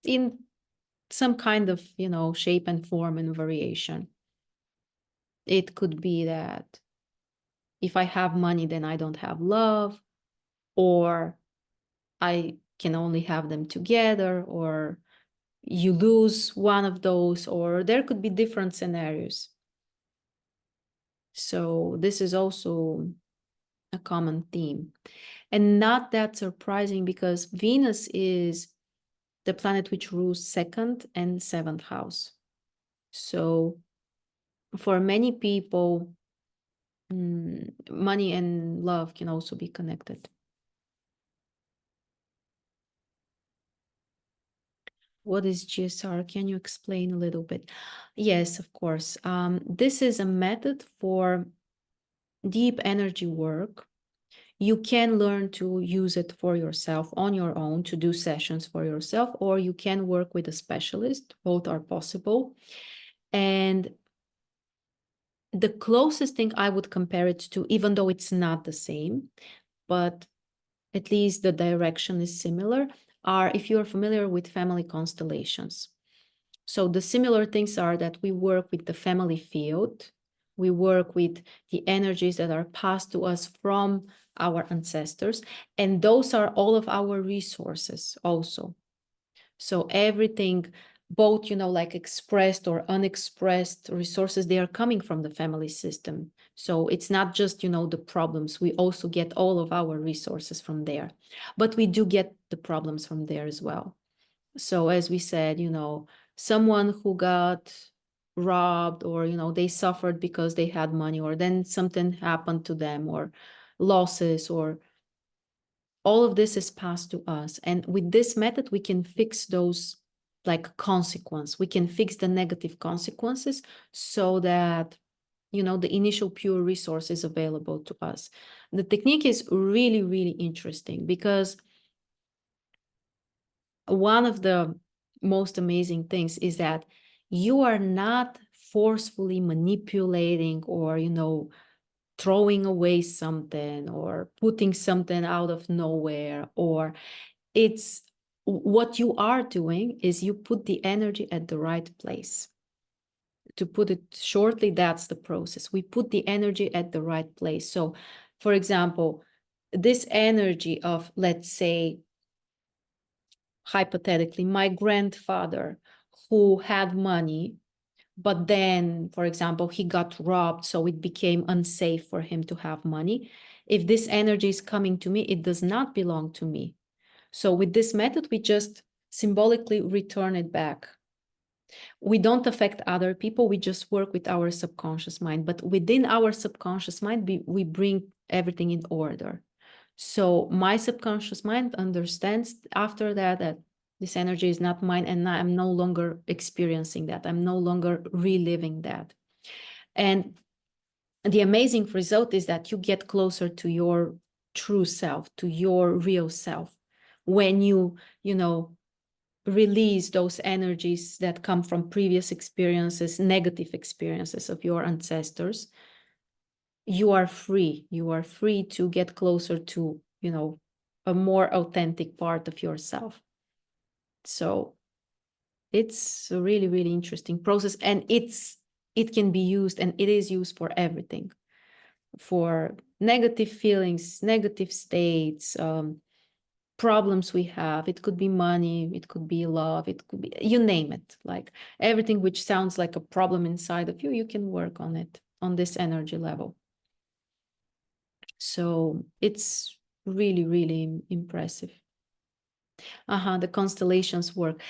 In some kind of, shape and form and variation. It could be that if I have money, then I don't have love, or I can only have them together, or you lose one of those, or there could be different scenarios. So this is also a common theme. And not that surprising, because Venus is the planet which rules second and seventh house. So for many people, money and love can also be connected. What is GSR? Can you explain a little bit? Yes, of course. This is a method for deep energy work. You can learn to use it for yourself on your own, to do sessions for yourself, or you can work with a specialist. Both are possible. And the closest thing I would compare it to, even though it's not the same, but at least the direction is similar, are if you're familiar with family constellations. So the similar things are that we work with the family field, we work with the energies that are passed to us from our ancestors, and those are all of our resources also. So everything, both, like expressed or unexpressed resources, they are coming from the family system. So it's not just, the problems. We also get all of our resources from there. But we do get the problems from there as well. So as we said, someone who got robbed, or, they suffered because they had money, or then something happened to them, or losses, or all of this is passed to us. And with this method, we can fix those, like, consequence. We can fix the negative consequences so that, the initial pure resource is available to us. The technique is really, really interesting, because one of the most amazing things is that you are not forcefully manipulating, or, throwing away something, or putting something out of nowhere, or it's what you are doing is you put the energy at the right place. To put it shortly, that's the process. We put the energy at the right place. So, for example, this energy of, let's say, hypothetically, my grandfather who had money, but then, for example, he got robbed, so it became unsafe for him to have money. If this energy is coming to me, it does not belong to me. So with this method, we just symbolically return it back. We don't affect other people, we just work with our subconscious mind. But within our subconscious mind, we bring everything in order. So my subconscious mind understands after that this energy is not mine, and I'm no longer experiencing that. I'm no longer reliving that. And the amazing result is that you get closer to your true self, to your real self. When you release those energies that come from previous experiences, negative experiences of your ancestors, you are free. You are free to get closer to, a more authentic part of yourself. So it's a really, really interesting process, and it can be used, and it is used for everything, for negative feelings, negative states, problems we have. It could be money, it could be love, it could be, you name it, like everything which sounds like a problem inside of you, you can work on it on this energy level. So it's really, really impressive. The constellations work.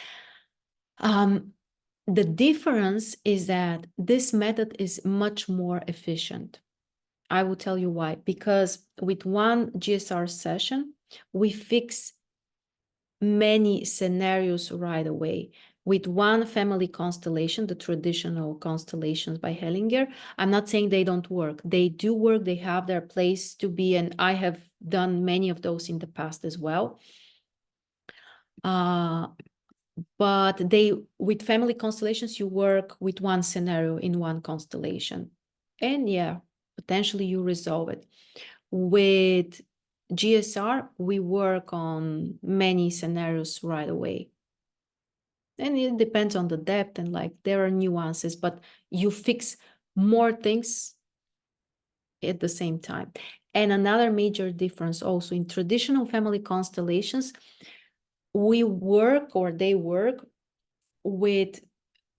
The difference is that this method is much more efficient. I will tell you why. Because with one GSR session, we fix many scenarios right away. With one family constellation, the traditional constellations by Hellinger, I'm not saying they don't work. They do work, they have their place to be, and I have done many of those in the past as well. But with family constellations, you work with one scenario in one constellation. And yeah, potentially you resolve it. With GSR, we work on many scenarios right away. And it depends on the depth, and like there are nuances, but you fix more things at the same time. And another major difference also in traditional family constellations, we work, or they work, with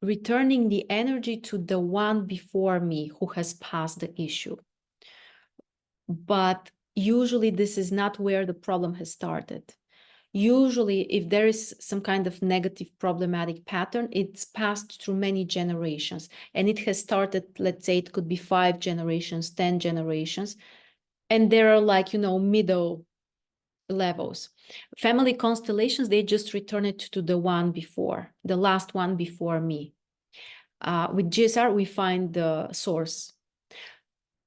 returning the energy to the one before me who has passed the issue. But usually this is not where the problem has started. Usually, if there is some kind of negative problematic pattern, it's passed through many generations, and it has started, let's say it could be 5 generations, 10 generations, and there are like, middle levels. Family constellations, they just return it to the one before, the last one before me. With GSR, we find the source.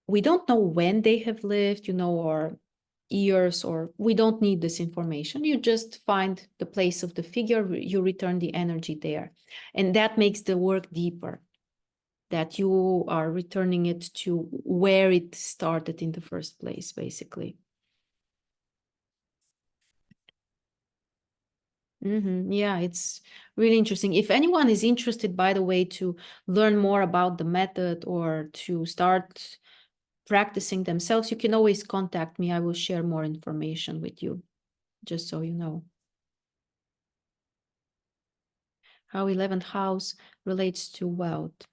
We don't know when they have lived, or years, or we don't need this information. You just find the place of the figure, you return the energy there. And that makes the work deeper, that you are returning it to where it started in the first place, basically. Yeah, it's really interesting. If anyone is interested, by the way, to learn more about the method or to start practicing themselves, you can always contact me. I will share more information with you, just so you know. How 11th house relates to wealth.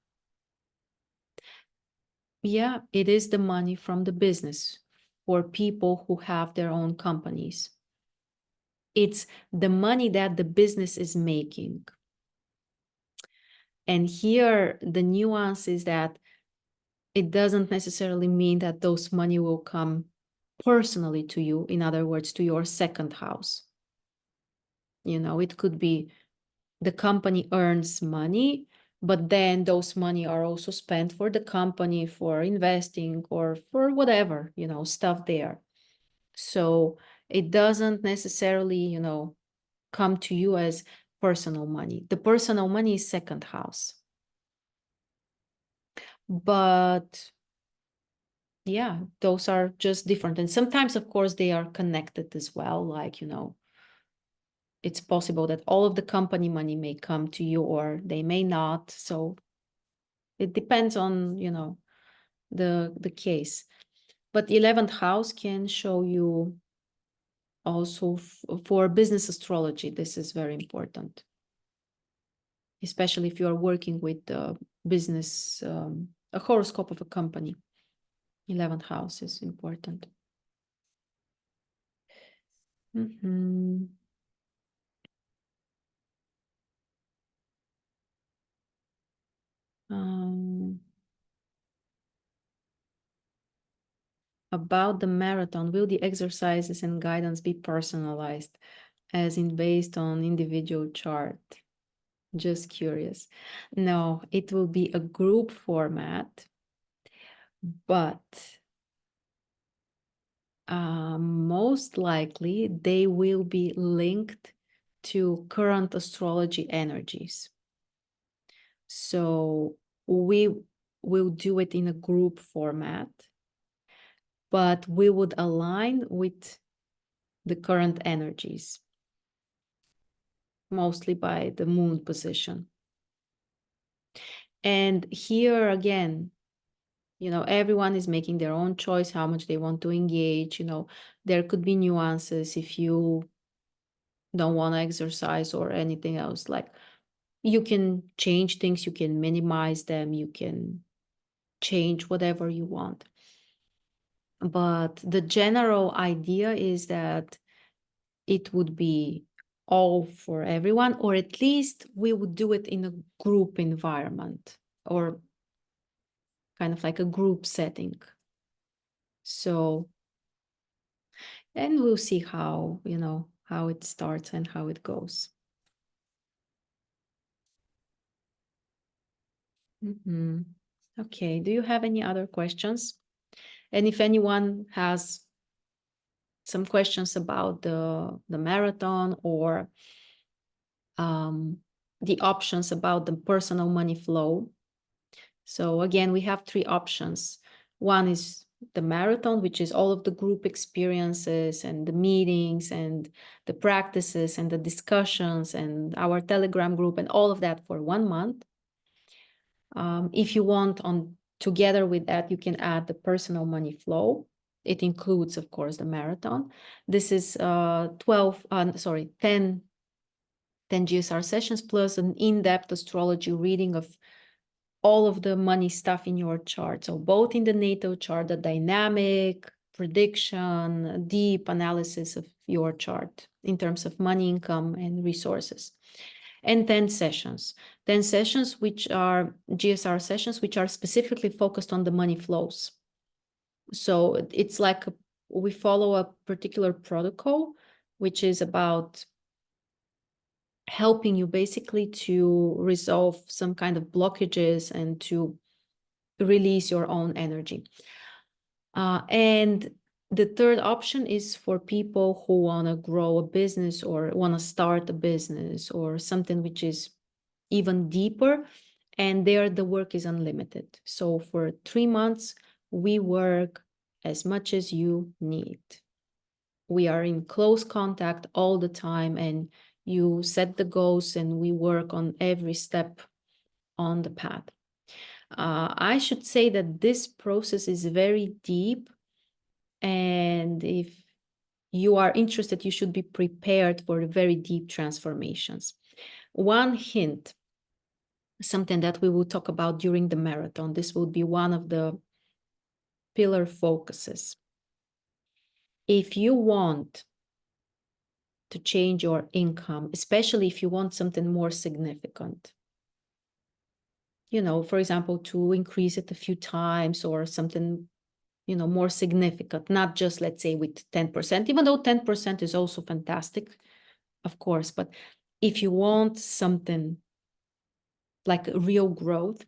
Yeah, it is the money from the business for people who have their own companies. It's the money that the business is making. And here, the nuance is that it doesn't necessarily mean that those money will come personally to you. In other words, to your second house. It could be the company earns money, but then those money are also spent for the company, for investing, or for whatever, stuff there. So it doesn't necessarily, come to you as personal money. The personal money is second house. But yeah, those are just different. And sometimes, of course, they are connected as well. Like, it's possible that all of the company money may come to you or they may not. So it depends on, the case. But 11th house can show you also for business astrology. This is very important, especially if you are working with the business, a horoscope of a company. 11th house is important. About the marathon, will the exercises and guidance be personalized as in based on individual chart? Just curious. No, it will be a group format, but most likely they will be linked to current astrology energies. So we will do it in a group format, but we would align with the current energies, mostly by the moon position. And here again, everyone is making their own choice, how much they want to engage. There could be nuances if you don't want to exercise or anything else. Like, you can change things, you can minimize them, you can change whatever you want. But the general idea is that it would be all for everyone, or at least we would do it in a group environment or kind of like a group setting. So, and we'll see how, how it starts and how it goes. Okay, do you have any other questions? And if anyone has some questions about the marathon or the options about the personal money flow. So again, we have 3 options. One is the marathon, which is all of the group experiences and the meetings and the practices and the discussions and our Telegram group and all of that for 1 month. If you want together with that, you can add the personal money flow. It includes, of course, the marathon. This is 10 GSR sessions plus an in-depth astrology reading of all of the money stuff in your chart. So both in the natal chart, the dynamic, prediction, deep analysis of your chart in terms of money, income, and resources. And 10 sessions. 10 sessions, which are GSR sessions, which are specifically focused on the money flows. So it's like we follow a particular protocol, which is about helping you basically to resolve some kind of blockages and to release your own energy. And the third option is for people who want to grow a business or want to start a business or something which is even deeper. And there the work is unlimited. So for 3 months, we work as much as you need. We are in close contact all the time, and you set the goals and we work on every step on the path. I should say that this process is very deep, and if you are interested, you should be prepared for very deep transformations. One hint, something that we will talk about during the marathon, this will be one of the pillar focuses. If you want to change your income, especially if you want something more significant, you know, for example, to increase it a few times or something, you know, more significant, not just, let's say, with 10%, even though 10% is also fantastic, of course. But if you want something like real growth,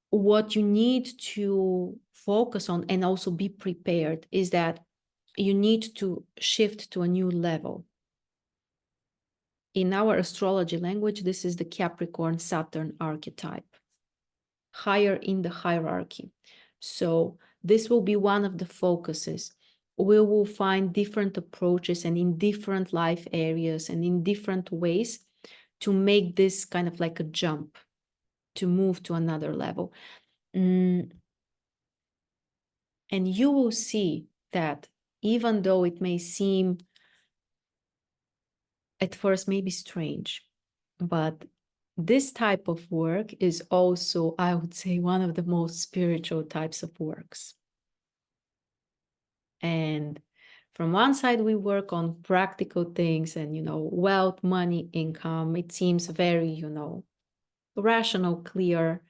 what you need to focus on and also be prepared is that you need to shift to a new level. In our astrology language, this is the Capricorn Saturn archetype, higher in the hierarchy. So this will be one of the focuses. We will find different approaches and in different life areas and in different ways to make this kind of like a jump, to move to another level. And you will see that even though it may seem at first maybe strange, but this type of work is also, I would say, one of the most spiritual types of works. And from one side, we work on practical things and, you know, wealth, money, income. It seems very, you know, rational, clear.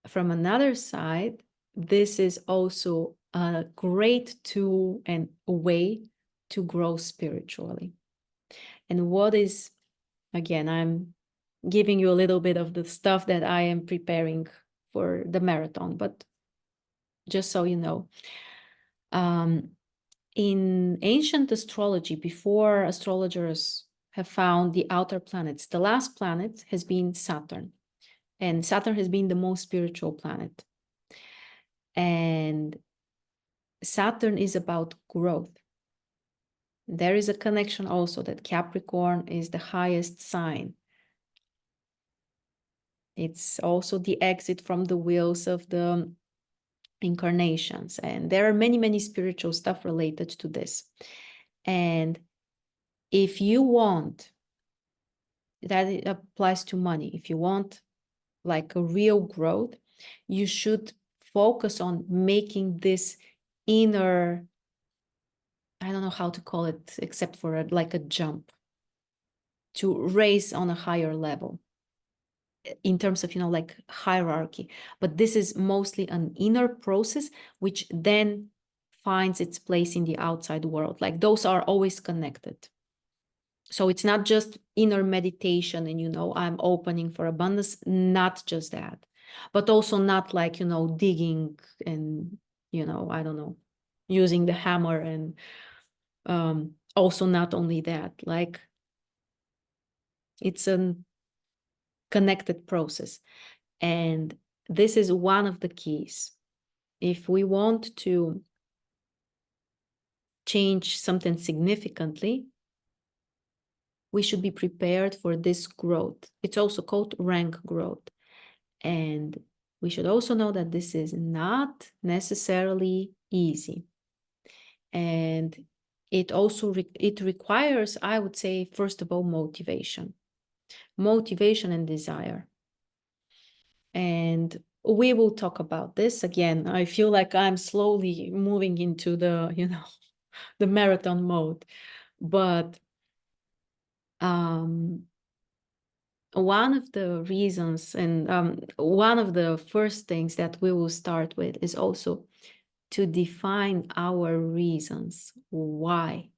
From another side, this is also a great tool and a way to grow spiritually. And what is, again, I'm giving you a little bit of the stuff that I am preparing for the marathon, but just so you know, in ancient astrology, before astrologers have found the outer planets, the last planet has been Saturn, and Saturn has been the most spiritual planet. And Saturn is about growth. There is a connection also that Capricorn is the highest sign. It's also the exit from the wheels of the incarnations. And there are many, many spiritual stuff related to this. And if you want, that it applies to money, if you want like a real growth, you should focus on making this inner, I don't know how to call it, except for like a jump, to raise on a higher level in terms of, you know, like hierarchy. But this is mostly an inner process, which then finds its place in the outside world. Like those are always connected. So it's not just inner meditation and, you know, I'm opening for abundance, not just that, but also not like, you know, digging and, you know, I don't know, using the hammer, and also not only that, like it's a connected process. And this is one of the keys. If we want to change something significantly, we should be prepared for this growth. It's also called rank growth. And we should also know that this is not necessarily easy. And it also it requires, I would say, first of all, motivation and desire. And we will talk about this again. I feel like I'm slowly moving into the, the marathon mode. But one of the reasons and one of the first things that we will start with is also to define our reasons why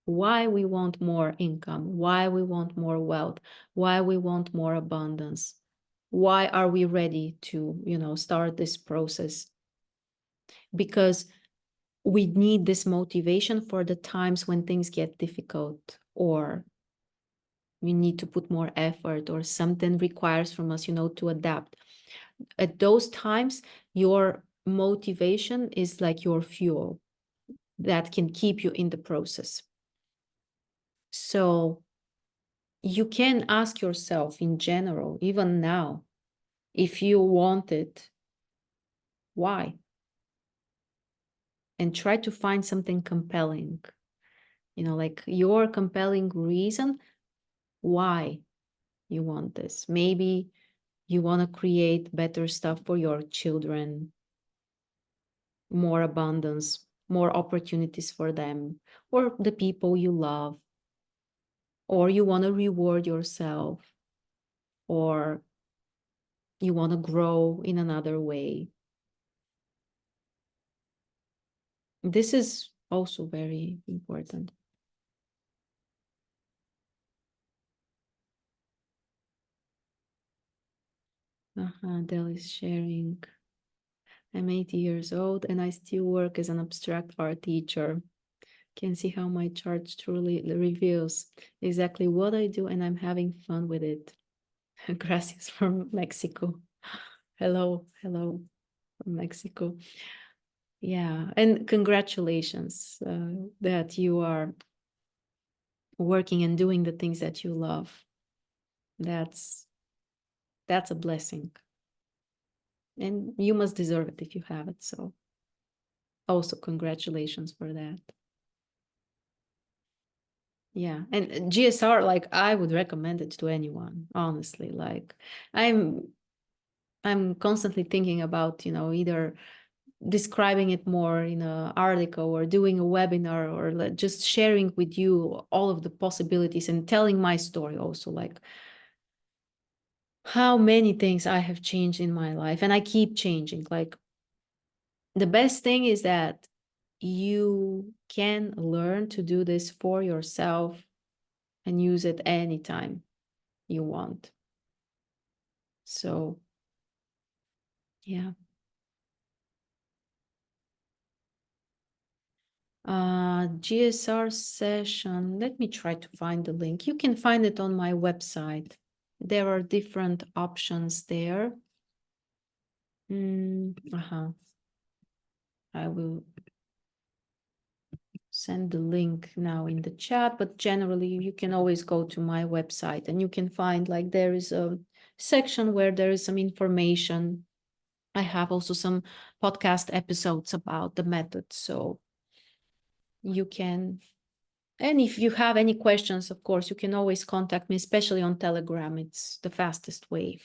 we want more income, why we want more wealth, why we want more abundance, why are we ready to start this process. Because we need this motivation for the times when things get difficult, or we need to put more effort, or something requires from us to adapt. At those times, your motivation is like your fuel that can keep you in the process. So you can ask yourself in general, even now, if you want it, why? And try to find something compelling, like your compelling reason why you want this. Maybe you want to create better stuff for your children, more abundance, more opportunities for them, or the people you love, or you want to reward yourself, or you want to grow in another way. This is also very important. Del is sharing. I'm 80 years old and I still work as an abstract art teacher. Can see how my chart truly reveals exactly what I do, and I'm having fun with it. Gracias from Mexico. Hello from Mexico. Yeah, and congratulations that you are working and doing the things that you love. That's a blessing. And you must deserve it if you have it. So also congratulations for that. Yeah. And GSR, like I would recommend it to anyone, honestly. Like I'm constantly thinking about, either describing it more in an article or doing a webinar, or just sharing with you all of the possibilities and telling my story also, like how many things I have changed in my life, and I keep changing. Like the best thing is that you can learn to do this for yourself and use it anytime you want. So, yeah. GSR session. Let me try to find the link. You can find it on my website. There are different options there. I will send the link now in the chat, but generally you can always go to my website and you can find, like, there is a section where there is some information. I have also some podcast episodes about the method, so you can. And if you have any questions, of course, you can always contact me, especially on Telegram. It's the fastest way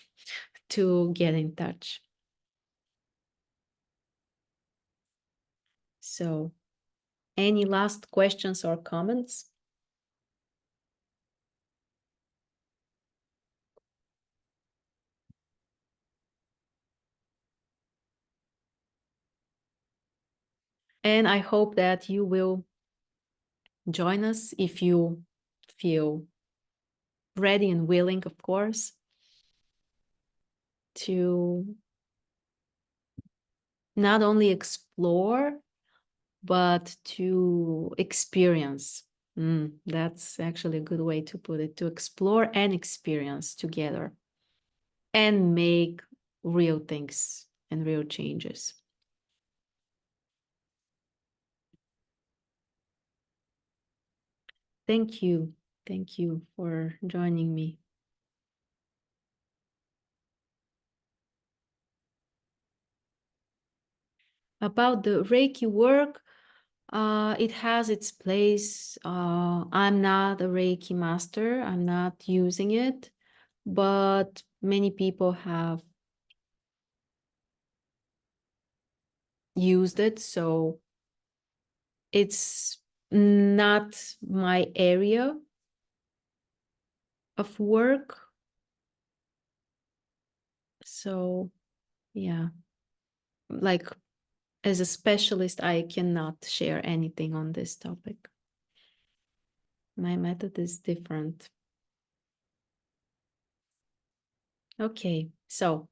to get in touch. So, any last questions or comments? And I hope that you will join us if you feel ready and willing, of course, to not only explore, but to experience. That's actually a good way to put it, to explore and experience together and make real things and real changes. Thank you. Thank you for joining me. About the Reiki work, it has its place. I'm not a Reiki master. I'm not using it, but many people have used it, so it's not my area of work. So yeah, like as a specialist, I cannot share anything on this topic. My method is different. Okay, so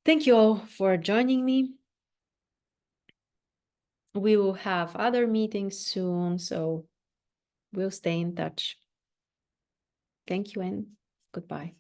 thank you all for joining me. We will have other meetings soon, so we'll stay in touch. Thank you and goodbye.